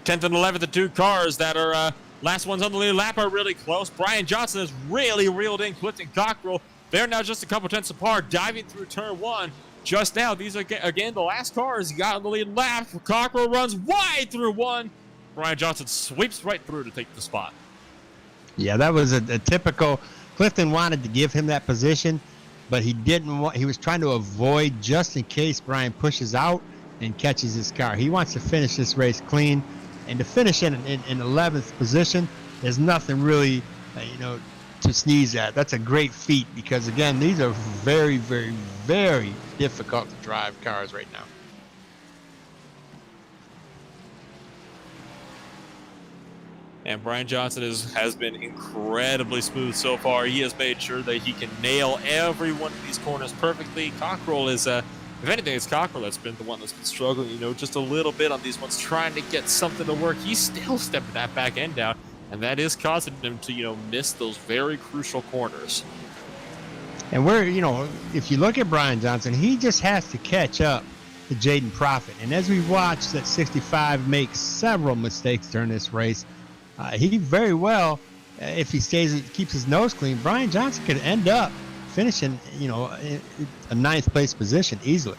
Speaker 1: Tenth and 11th, the two cars that are last ones on the lead lap are really close. Brian Johnson has really reeled in Clifton Cockrell. They're now just a couple tenths apart, diving through turn 1. Just now, these are, again, the last cars he got on the lead lap. Cockrell runs wide through 1. Brian Johnson sweeps right through to take the spot.
Speaker 2: Yeah, that was a typical. Clifton wanted to give him that position, but he didn't want. He was trying to avoid just in case Brian pushes out and catches his car. He wants to finish this race clean. And to finish in 11th position, there's nothing really, to sneeze at. That's a great feat because, again, these are very, very, very difficult to drive cars right now.
Speaker 1: And Brian Johnson has been incredibly smooth so far. He has made sure that he can nail every one of these corners perfectly. Cockrell is if anything, it's Cockrell that's been the one that's been struggling, just a little bit on these ones, trying to get something to work. He's still stepping that back end down, and that is causing him to, miss those very crucial corners.
Speaker 2: And if you look at Brian Johnson, he just has to catch up to Jaden Profit. And as we've watched that 65 make several mistakes during this race, he very well if he keeps his nose clean, Brian Johnson could end up finishing, you know, a 9th place position easily.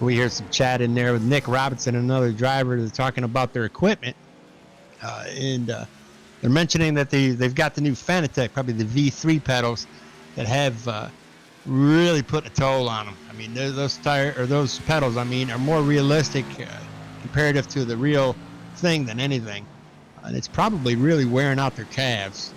Speaker 2: We hear some chat in there with Nick Robinson and another driver. They're talking about their equipment, and they're mentioning that they've got the new Fanatec, probably the V3 pedals, that have really put a toll on them. I mean, those pedals, I mean, are more realistic comparative to the real thing than anything, and it's probably really wearing out their calves.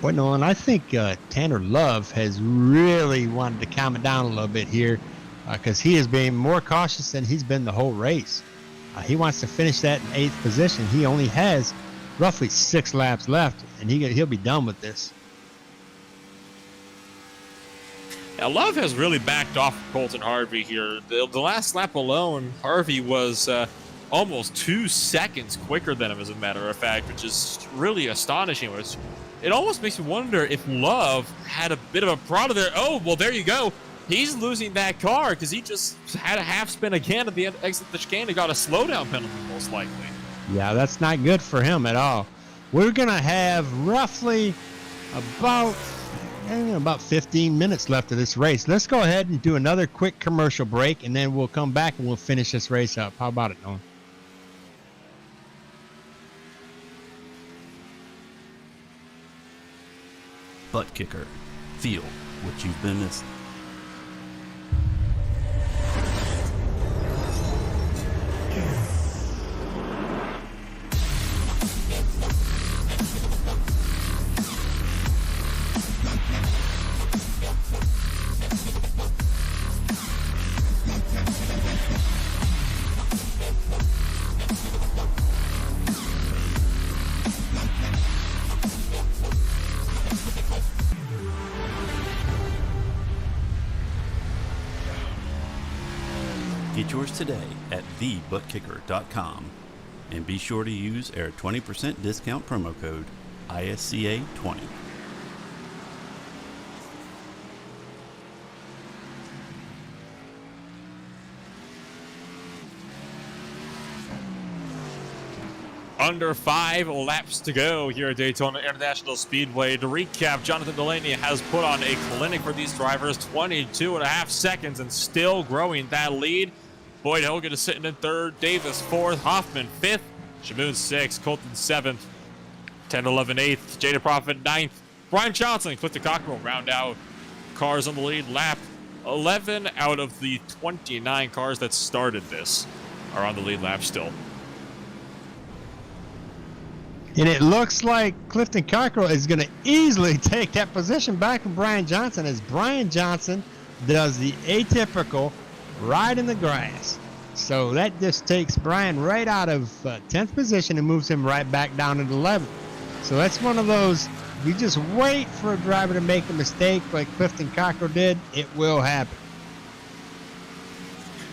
Speaker 2: But no, and I think Tanner Love has really wanted to calm it down a little bit here, because he is being more cautious than he's been the whole race. He wants to finish that in 8th position. He only has roughly 6 laps left, and he'll be done with this.
Speaker 1: Now, Love has really backed off Colton Harvey here. The last lap alone, Harvey was almost 2 seconds quicker than him, as a matter of fact, which is really astonishing. It almost makes me wonder if Love had a bit of a problem there. Oh, well, there you go. He's losing that car because he just had a half spin again at the exit of the chicane and got a slowdown penalty, most likely.
Speaker 2: Yeah, that's not good for him at all. We're going to have roughly about 15 minutes left of this race. Let's go ahead and do another quick commercial break, and then we'll come back and we'll finish this race up. How about it, Nolan?
Speaker 4: ButtKicker. Feel what you've been missing. Get yours today at TheButtKicker.com, and be sure to use our 20% discount promo code ISCA20.
Speaker 1: Under 5 laps to go here at Daytona International Speedway. To recap, Jonathan Delaney has put on a clinic for these drivers, 22.5 seconds, and still growing that lead. Boyd Hogan is sitting in 3rd, Davis 4th, Hoffman 5th, Shamoon 6th, Colton 7th, 10-11 8th, Jada Prophet 9th, Brian Johnson, Clifton Cockrell round out cars on the lead lap. 11 out of the 29 cars that started this are on the lead lap still.
Speaker 2: And it looks like Clifton Cockrell is going to easily take that position back from Brian Johnson, as Brian Johnson does the atypical ride in the grass. So that just takes Brian right out of 10th position and moves him right back down into 11th. So that's one of those, you just wait for a driver to make a mistake like Clifton Cockrell did, it will happen.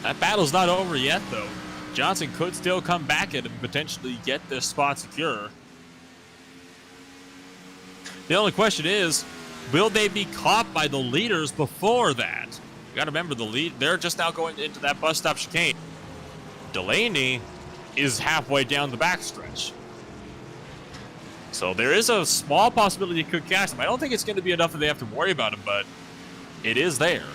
Speaker 1: That battle's not over yet, though. Johnson could still come back and potentially get this spot secure. The only question is, will they be caught by the leaders before that? You got to remember, the lead, they're just now going into that bus stop chicane. Delaney is halfway down the backstretch. So there is a small possibility he could catch him. I don't think it's going to be enough that they have to worry about him, but it is there.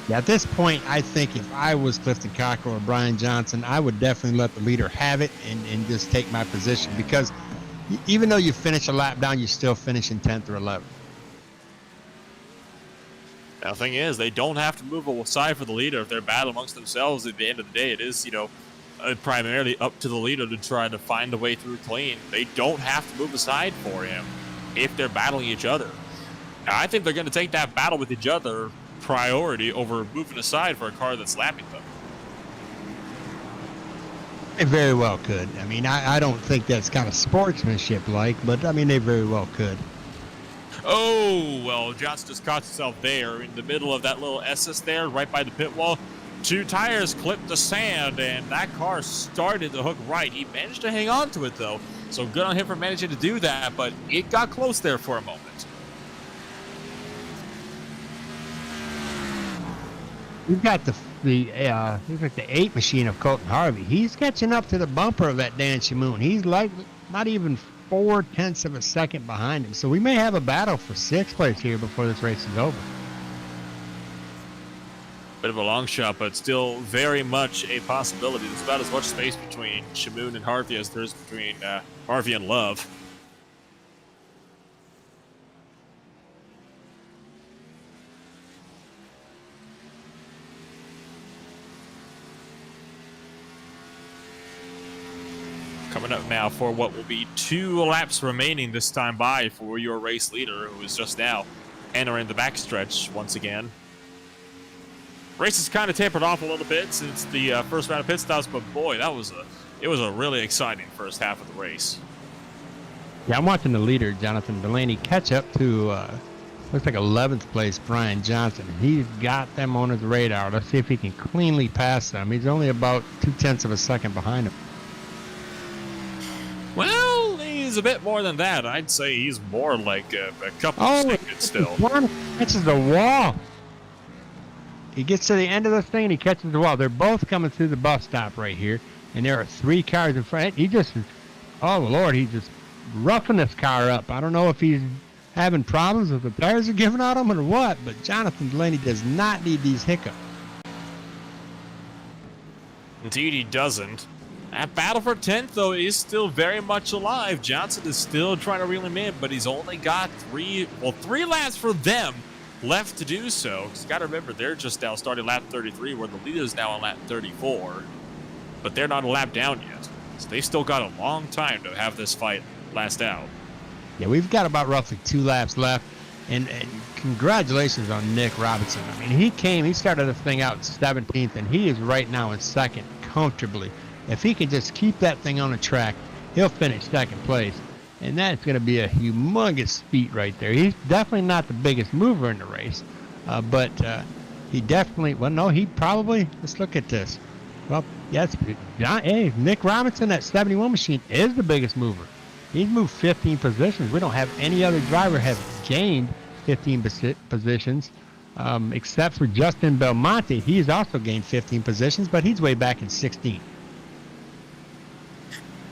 Speaker 2: Yeah, at this point, I think if I was Clifton Cockrell or Brian Johnson, I would definitely let the leader have it and just take my position, because even though you finish a lap down, you still finish in 10th or 11th.
Speaker 1: Now, the thing is, they don't have to move aside for the leader if they're battling amongst themselves. At the end of the day, it is, primarily up to the leader to try to find a way through clean. They don't have to move aside for him if they're battling each other. Now, I think they're going to take that battle with each other priority over moving aside for a car that's lapping them.
Speaker 2: They very well could. I mean, I don't think that's kind of sportsmanship-like, but I mean, they very well could.
Speaker 1: Oh, well, Johnson just caught himself there in the middle of that little SS there, right by the pit wall. 2 tires clipped the sand, and that car started to hook right. He managed to hang on to it, though, so good on him for managing to do that, but it got close there for a moment.
Speaker 2: We've got the 8 machine of Colton Harvey. He's catching up to the bumper of that Dan Shamoon. He's like not even 0.4 of a second behind him. So we may have a battle for 6th place here before this race is over.
Speaker 1: Bit of a long shot, but still very much a possibility. There's about as much space between Shamoon and Harvey as there is between Harvey and Love. Coming up now for what will be 2 laps remaining this time by for your race leader, who is just now entering the backstretch once again. Race has kind of tapered off a little bit since the first round of pit stops, but boy, it was a really exciting first half of the race.
Speaker 2: Yeah, I'm watching the leader, Jonathan Delaney, catch up to looks like 11th place Brian Johnson. He's got them on his radar. Let's see if he can cleanly pass them. He's only about 0.2 of a second behind him.
Speaker 1: Well, he's a bit more than that. I'd say he's more like a couple of seconds still.
Speaker 2: Catches the wall. He gets to the end of this thing and he catches the wall. They're both coming through the bus stop right here, and there are 3 cars in front. He just, oh Lord, he's just roughing this car up. I don't know if he's having problems with the tires are giving out on him or what, but Jonathan Delaney does not need these hiccups.
Speaker 1: Indeed, he doesn't. That battle for 10th, though, is still very much alive. Johnson is still trying to reel him in, but he's only got 3 laps for them left to do so. Because you got to remember, they're just now starting lap 33, where the leader is now on lap 34. But they're not a lap down yet. So they still got a long time to have this fight last out.
Speaker 2: Yeah, we've got about roughly 2 laps left. And congratulations on Nick Robinson. I mean, he started this thing out 17th, and he is right now in 2nd comfortably. If he can just keep that thing on the track, he'll finish 2nd place. And that's going to be a humongous feat right there. He's definitely not the biggest mover in the race. But he definitely, he probably, let's look at this. Well, yes, hey, Nick Robinson, that 71 machine, is the biggest mover. He's moved 15 positions. We don't have any other driver have gained 15 positions, except for Justin Belmonte. He's also gained 15 positions, but he's way back in 16.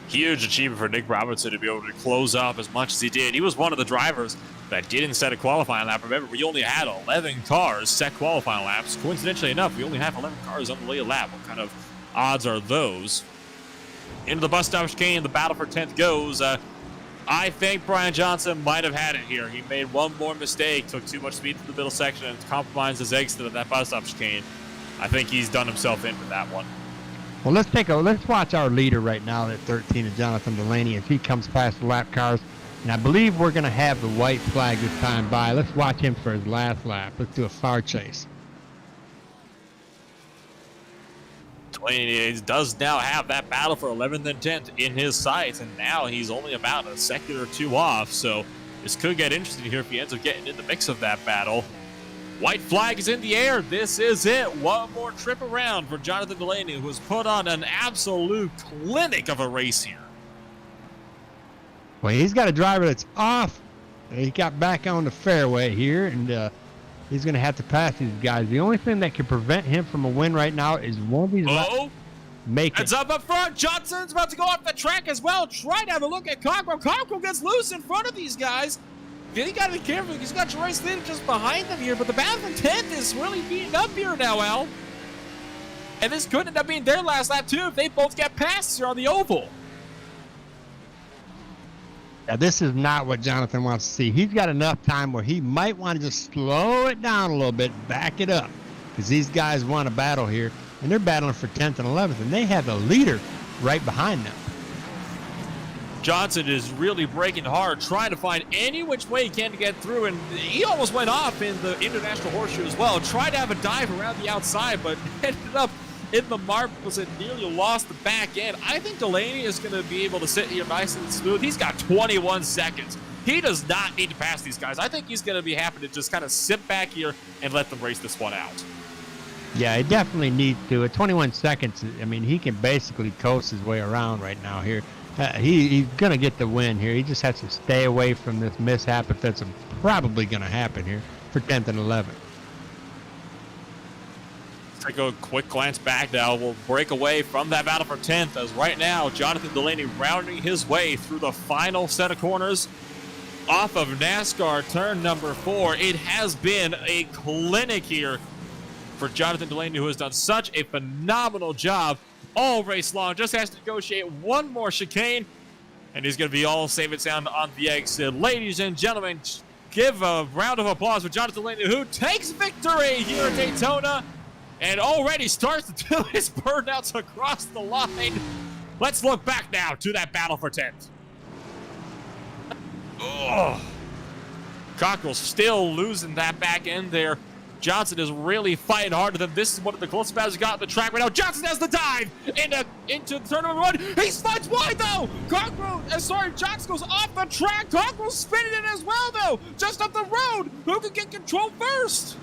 Speaker 1: Huge achievement for Nick Robinson to be able to close up as much as he did. He was one of the drivers that didn't set a qualifying lap. Remember, we only had 11 cars set qualifying laps. Coincidentally enough, we only have 11 cars on the lead lap. What kind of odds are those? Into the bus stop chicane, the battle for 10th goes. I think Brian Johnson might have had it here. He made one more mistake, took too much speed to the middle section, and compromised his exit of that bus stop chicane. I think he's done himself in with that one.
Speaker 2: Well, let's watch our leader right now at 13, of Jonathan Delaney, as he comes past the lap cars. And I believe we're going to have the white flag this time by. Let's watch him for his last lap. Let's do a far chase.
Speaker 1: Delaney does now have that battle for 11th and 10th in his sights, and now he's only about a second or 2 off. So this could get interesting here if he ends up getting in the mix of that battle. White flag is in the air. This is it. One more trip around for Jonathan Delaney, who has put on an absolute clinic of a race here.
Speaker 2: Well, he's got a driver that's off. He got back on the fairway here, and he's going to have to pass these guys. The only thing that can prevent him from a win right now is one of these laps.
Speaker 1: Heads up front. Johnson's about to go off the track as well. Try to have a look at Cockrell. Cockrell gets loose in front of these guys. You got to be careful. He's got Gervais leader just behind them here, but the battle for 10th is really beating up here now, Al. And this could end up being their last lap, too, if they both get past here on the oval.
Speaker 2: Now, this is not what Jonathan wants to see. He's got enough time where he might want to just slow it down a little bit, back it up, because these guys want a battle here, and they're battling for 10th and 11th, and they have the leader right behind them.
Speaker 1: Johnson is really breaking hard, trying to find any which way he can to get through, and he almost went off in the International Horseshoe as well. Tried to have a dive around the outside, but ended up in the marbles and nearly lost the back end. I think Delaney is going to be able to sit here nice and smooth. He's got 21 seconds. He does not need to pass these guys. I think he's going to be happy to just kind of sit back here and let them race this one out.
Speaker 2: Yeah, he definitely needs to. At 21 seconds, I mean, he can basically coast his way around right now here. He's going to get the win here. He just has to stay away from this mishap if that's probably going to happen here for 10th and 11th.
Speaker 1: Take a quick glance back now. We'll break away from that battle for 10th as right now, Jonathan Delaney rounding his way through the final set of corners off of NASCAR turn number 4. It has been a clinic here for Jonathan Delaney, who has done such a phenomenal job all race long. Just has to negotiate one more chicane, and he's going to be all safe and sound on the exit. Ladies and gentlemen, give a round of applause for Jonathan Delaney, who takes victory here at Daytona and already starts to do his burnouts across the line. Let's look back now to that battle for 10th. Oh, Cockrell still losing that back end there. Johnson is really fighting hard to them. This is one of the closest battles he got on the track right now. Johnson has the dive into turn number 1. He slides wide though. Johnson goes off the track. Cockrell's spinning it as well though. Just up the road. Who can get control first?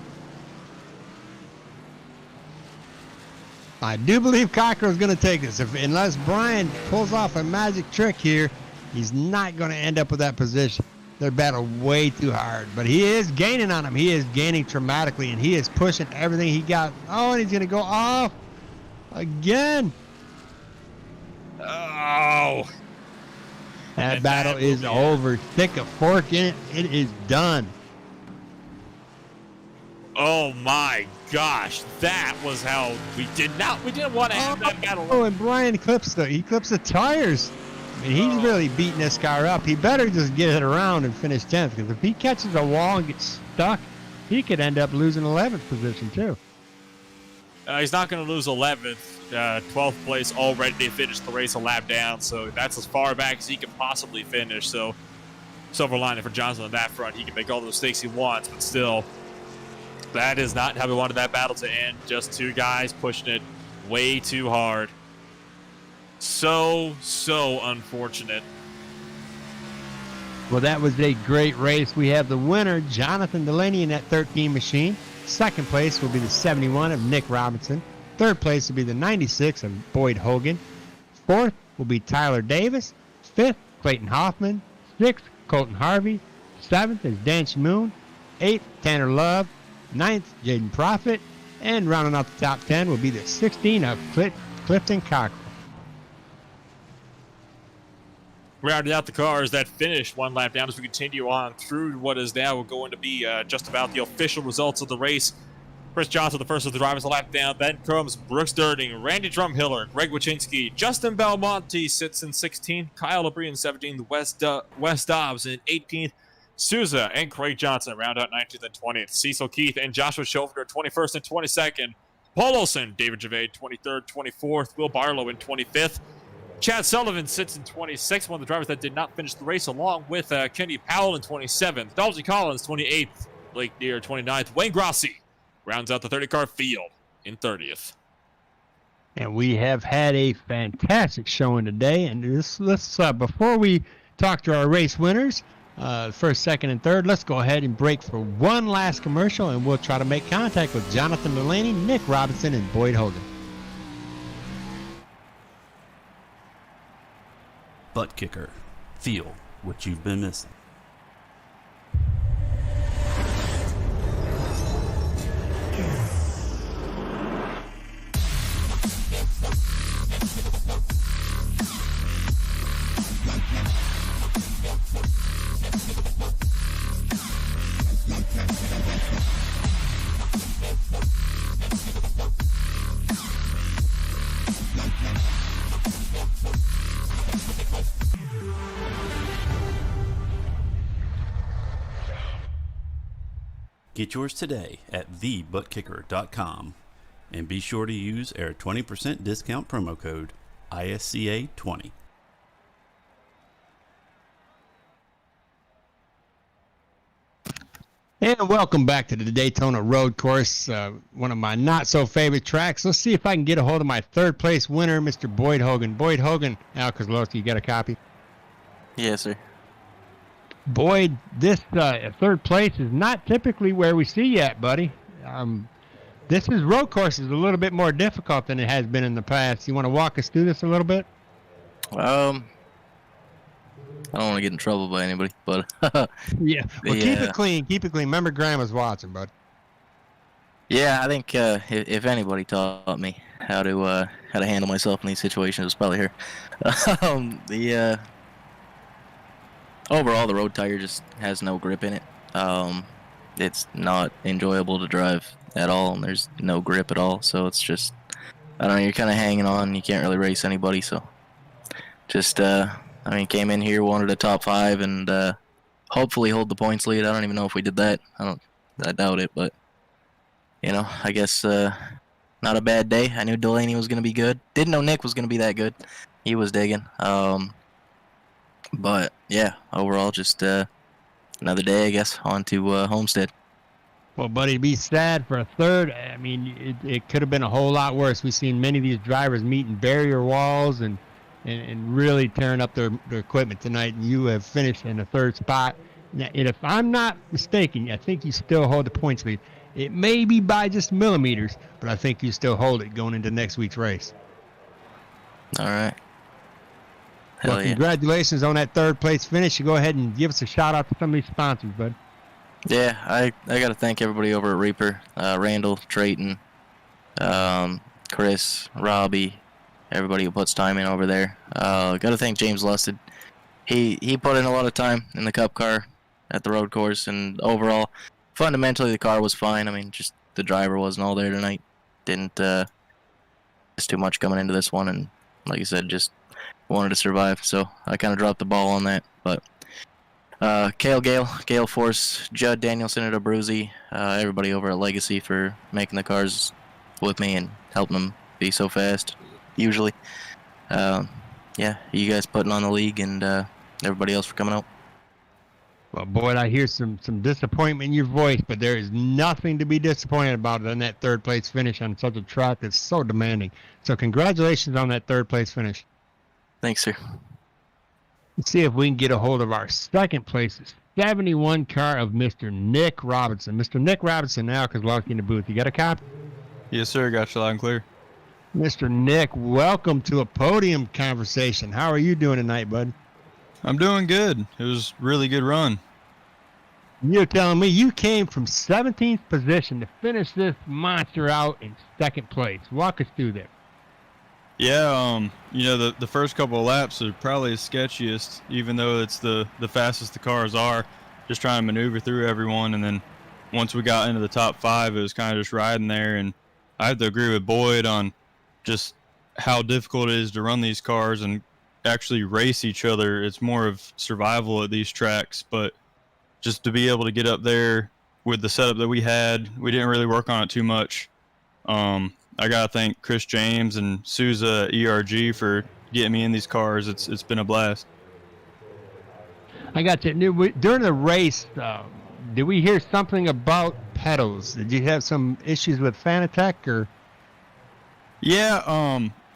Speaker 2: I do believe Cockrell is going to take this. Unless Brian pulls off a magic trick here, he's not going to end up with that position. They're battling way too hard, but he is gaining on him. He is gaining dramatically, and he is pushing everything he got. Oh, and he's going to go off again.
Speaker 1: Oh.
Speaker 2: That battle is over. Stick a fork in it. It is done.
Speaker 1: Oh my gosh, that was how we didn't want to have that battle.
Speaker 2: Oh, and Brian clips the tires. I mean, he's really beating this car up. He better just get it around and finish 10th, because if he catches a wall and gets stuck, he could end up losing 11th position too.
Speaker 1: He's not going to lose 11th. 12th place already. They finished the race a lap down, so that's as far back as he can possibly finish. So silver lining for Johnson on that front. He can make all the mistakes he wants, but still, that is not how we wanted that battle to end. Just two guys pushing it way too hard. So unfortunate.
Speaker 2: Well, that was a great race. We have the winner, Jonathan Delaney, in that 13 machine. Second place will be the 71 of Nick Robinson. Third place will be the 96 of Boyd Hogan. Fourth will be Tyler Davis. Fifth, Clayton Hoffman. Sixth, Colton Harvey. Seventh is Dan Schmoon. Eighth, Tanner Love. Ninth, Jaden Profit. And rounding out the top 10 will be the 16 of Clifton Cockrell.
Speaker 1: Rounded out the cars that finished one lap down as we continue on through what is now going to be just about the official results of the race. Chris Johnson, the first of the drivers, a lap down. Then comes Brooks Durding, Randy Drumhiller, Greg Wyszynski, Justin Belmonte sits in 16th, Kyle Labrie in 17th, Wes Dobbs in 18th, Souza and Craig Johnson round out 19th and 20th, Cecil Keith and Joshua Schofinger 21st and 22nd, Paul Olson, David Gervais 23rd, 24th, Will Barlow in 25th, Chad Sullivan sits in 26th, one of the drivers that did not finish the race, along with Kenny Powell in 27th, Dalton Collins 28th, Blake Deere 29th, Wayne Grossi rounds out the 30-car field in 30th.
Speaker 2: And we have had a fantastic showing today. And let's before we talk to our race winners, first, second, and third, let's go ahead and break for one last commercial, and we'll try to make contact with Jonathan Delaney, Nick Robinson, and Boyd Hogan.
Speaker 4: ButtKicker. Feel what you've been missing. Get yours today at TheButtKicker.com and be sure to use our 20% discount promo code ISCA20.
Speaker 2: And welcome back to the Daytona Road Course, one of my not-so-favorite tracks. Let's see if I can get a hold of my third-place winner, Mr. Boyd Hogan. Boyd Hogan, Al Kozlowski, you got a copy?
Speaker 9: Yes, sir.
Speaker 2: Boyd, this third place is not typically where we see you at, buddy. This is road course is a little bit more difficult than it has been in the past. You want to walk us through this a little bit?
Speaker 9: I don't want to get in trouble by anybody, but
Speaker 2: yeah. Well, keep it clean. Keep it clean. Remember, Grandma's watching, bud.
Speaker 9: Yeah, I think if anybody taught me how to handle myself in these situations, it's probably her. Overall, the road tire just has no grip in it. It's not enjoyable to drive at all, and there's no grip at all. So it's just, I don't know, you're kind of hanging on. You can't really race anybody. So just, came in here, wanted a top 5, and hopefully hold the points lead. I don't even know if we did that. I doubt it, but I guess not a bad day. I knew Delaney was going to be good. Didn't know Nick was going to be that good. He was digging. But yeah, overall, just another day, I guess, on to Homestead.
Speaker 2: Well, buddy, be sad for a third. I mean, it could have been a whole lot worse. We've seen many of these drivers meeting barrier walls and really tearing up their equipment tonight, and you have finished in the third spot. Now, and if I'm not mistaken, I think you still hold the points lead. It may be by just millimeters, but I think you still hold it going into next week's race.
Speaker 9: All right. Hell
Speaker 2: Well, congratulations on that third place finish. You go ahead and give us a shout out to some of these sponsors, bud.
Speaker 9: Yeah, I got to thank everybody over at Reaper, Randall, Trayton, Chris, Robbie, everybody who puts time in over there. Got to thank James Lusted. He put in a lot of time in the Cup car at the road course, and overall, fundamentally, the car was fine. I mean, just the driver wasn't all there tonight. Didn't just too much coming into this one, and like I said, just wanted to survive. So I kind of dropped the ball on that. But Gale Force, Judd Danielson at Abruzzi, everybody over at Legacy for making the cars with me and helping them be so fast. Usually, yeah, you guys putting on the league, and everybody else for coming out.
Speaker 2: Well, Boyd, I hear some disappointment in your voice, but there is nothing to be disappointed about than that third place finish on such a track that's so demanding. So congratulations on that third place finish.
Speaker 9: Thanks, sir.
Speaker 2: Let's see if we can get a hold of our second place 71 car of Mr. Nick Robinson. Mr. Nick Robinson now, because Kozlowski in the booth. You got a copy?
Speaker 10: Yes, sir. Got you loud and clear.
Speaker 2: Mr. Nick, welcome to a podium conversation. How are you doing tonight, bud?
Speaker 10: I'm doing good. It was a really good run.
Speaker 2: You're telling me you came from 17th position to finish this monster out in second place. Walk us through that.
Speaker 10: Yeah, the first couple of laps are probably the sketchiest, even though it's the fastest the cars are, just trying to maneuver through everyone. And then once we got into the top 5, it was kind of just riding there. And I have to agree with Boyd on just how difficult it is to run these cars and actually race each other. It's more of survival at these tracks, but just to be able to get up there with the setup that we had, we didn't really work on it too much. I gotta thank Chris James and Souza ERG for getting me in these cars. It's been a blast.
Speaker 2: I got you. During the race, did we hear something about pedals? Did you have some issues with Fanatec or?
Speaker 10: Yeah,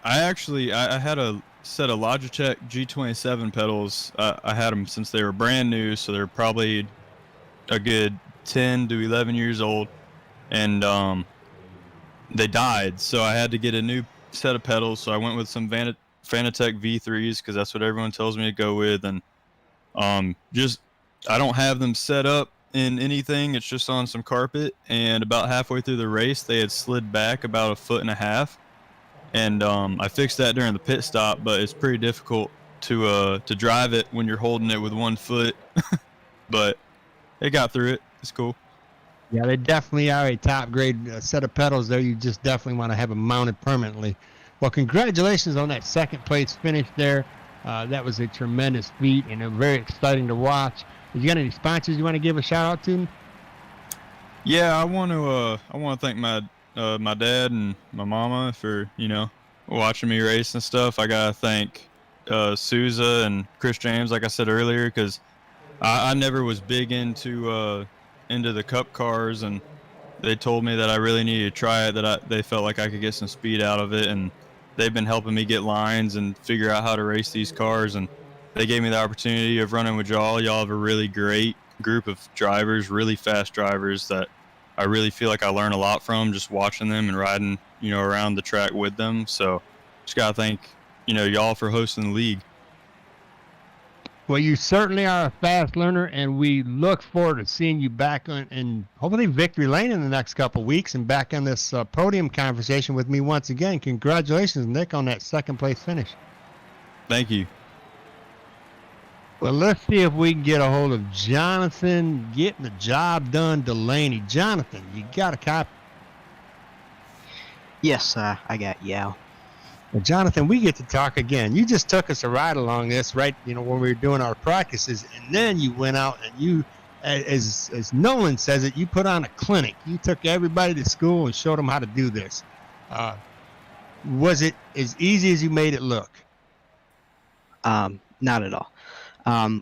Speaker 10: I had a set of Logitech G27 pedals. I had them since they were brand new, so they're probably a good 10 to 11 years old, and they died, so I had to get a new set of pedals. So I went with some Fanatec V3s because that's what everyone tells me to go with, and I don't have them set up in anything. It's just on some carpet, and about halfway through the race they had slid back about 1.5 feet, and I fixed that during the pit stop. But it's pretty difficult to drive it when you're holding it with 1 foot. But it got through it. It's cool.
Speaker 2: Yeah, they definitely are a top grade set of pedals there. You just definitely want to have them mounted permanently. Well, congratulations on that second place finish there. That was a tremendous feat and very exciting to watch. You got any sponsors you want to give a shout out to?
Speaker 10: Yeah, I want to thank my dad and my mama for watching me race and stuff. I gotta thank Souza and Chris James, like I said earlier, because I never was big into into the Cup cars, and they told me that I really needed to try it, that they felt like I could get some speed out of it, and they've been helping me get lines and figure out how to race these cars, and they gave me the opportunity of running with y'all. Y'all have a really great group of drivers, really fast drivers that I really feel like I learn a lot from just watching them and riding, around the track with them. So just got to thank, y'all for hosting the league.
Speaker 2: Well, you certainly are a fast learner, and we look forward to seeing you back in hopefully victory lane in the next couple of weeks and back on this podium conversation with me once again. Congratulations, Nick, on that second place finish.
Speaker 10: Thank you.
Speaker 2: Well, let's see if we can get a hold of Jonathan getting the job done Delaney. Jonathan, you got a copy?
Speaker 3: Yes, I got Yao.
Speaker 2: Well, Jonathan, we get to talk again. You just took us a ride along this, right? When we were doing our practices, and then you went out and you, as Nolan says it, you put on a clinic. You took everybody to school and showed them how to do this. Was it as easy as you made it look?
Speaker 3: Not at all.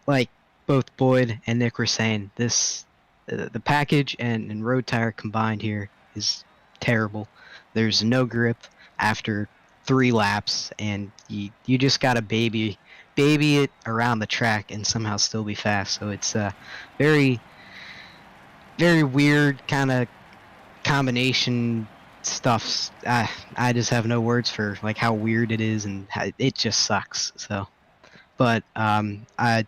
Speaker 3: Like both Boyd and Nick were saying, the package and road tire combined here is terrible. There's no grip after 3 laps, and you just gotta baby it around the track and somehow still be fast. So it's very, very weird kind of combination stuff. I just have no words for like how weird it is, and it just sucks. So, but I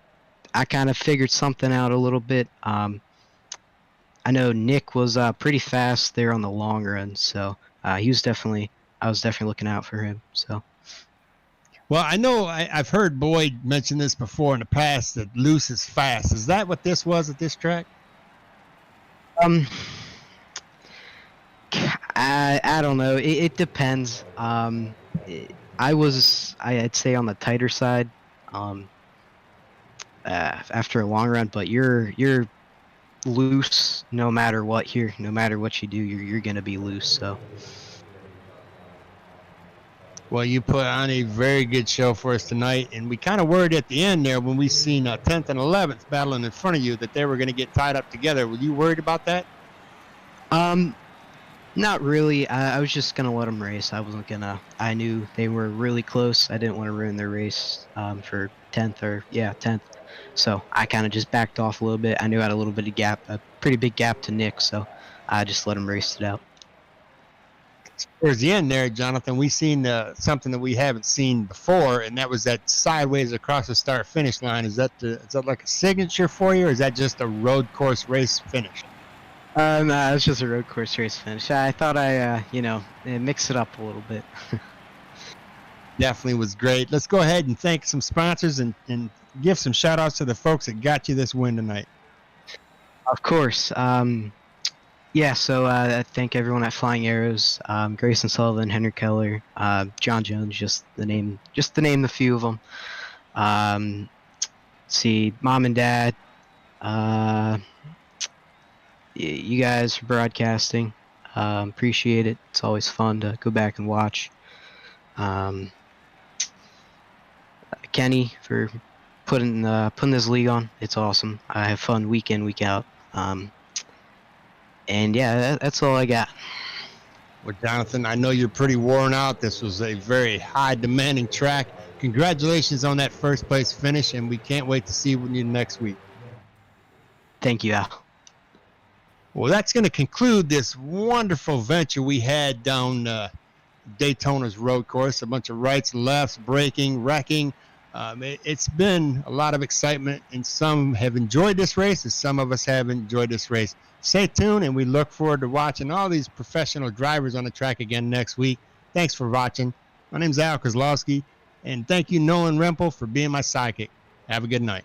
Speaker 3: kind of figured something out a little bit. I know Nick was pretty fast there on the long run, so I was definitely looking out for him. So,
Speaker 2: well, I know I've heard Boyd mention this before in the past, that loose is fast. Is that what this was at this track?
Speaker 3: I don't know. It depends. I'd say on the tighter side after a long run, but you're loose no matter what here. No matter what you do, you're gonna be loose. So.
Speaker 2: Well, you put on a very good show for us tonight, and we kind of worried at the end there when we seen 10th and 11th battling in front of you that they were going to get tied up together. Were you worried about that?
Speaker 3: Not really. I was just going to let them race. I knew they were really close. I didn't want to ruin their race for 10th. So I kind of just backed off a little bit. I knew I had a little bit of gap, a pretty big gap to Nick, so I just let him race it out.
Speaker 2: Towards the end there, Jonathan, we seen something that we haven't seen before, and that was that sideways across the start-finish line. Is that like a signature for you, or is that just a road course race finish?
Speaker 3: No, it's just a road course race finish. I thought mix it up a little bit.
Speaker 2: Definitely was great. Let's go ahead and thank some sponsors and give some shout-outs to the folks that got you this win tonight.
Speaker 3: Of course. So I thank everyone at Flying Arrows, Grayson Sullivan, Henry Keller, John Jones, just to name a few of them. See, Mom and Dad, you guys for broadcasting, appreciate it. It's always fun to go back and watch. Kenny for putting this league on. It's awesome. I have fun week in, week out. And yeah, that's all I got.
Speaker 2: Well, Jonathan, I know you're pretty worn out. This was a very high demanding track. Congratulations on that first place finish, and we can't wait to see you next week.
Speaker 3: Thank you, Al.
Speaker 2: Well, that's going to conclude this wonderful venture we had down Daytona's road course. A bunch of rights, lefts, braking, wrecking. It's been a lot of excitement, and some have enjoyed this race, and some of us haven't enjoyed this race. Stay tuned, and we look forward to watching all these professional drivers on the track again next week. Thanks for watching. My name's Al Kozlowski, and thank you, Nolan Rempel, for being my sidekick. Have a good night.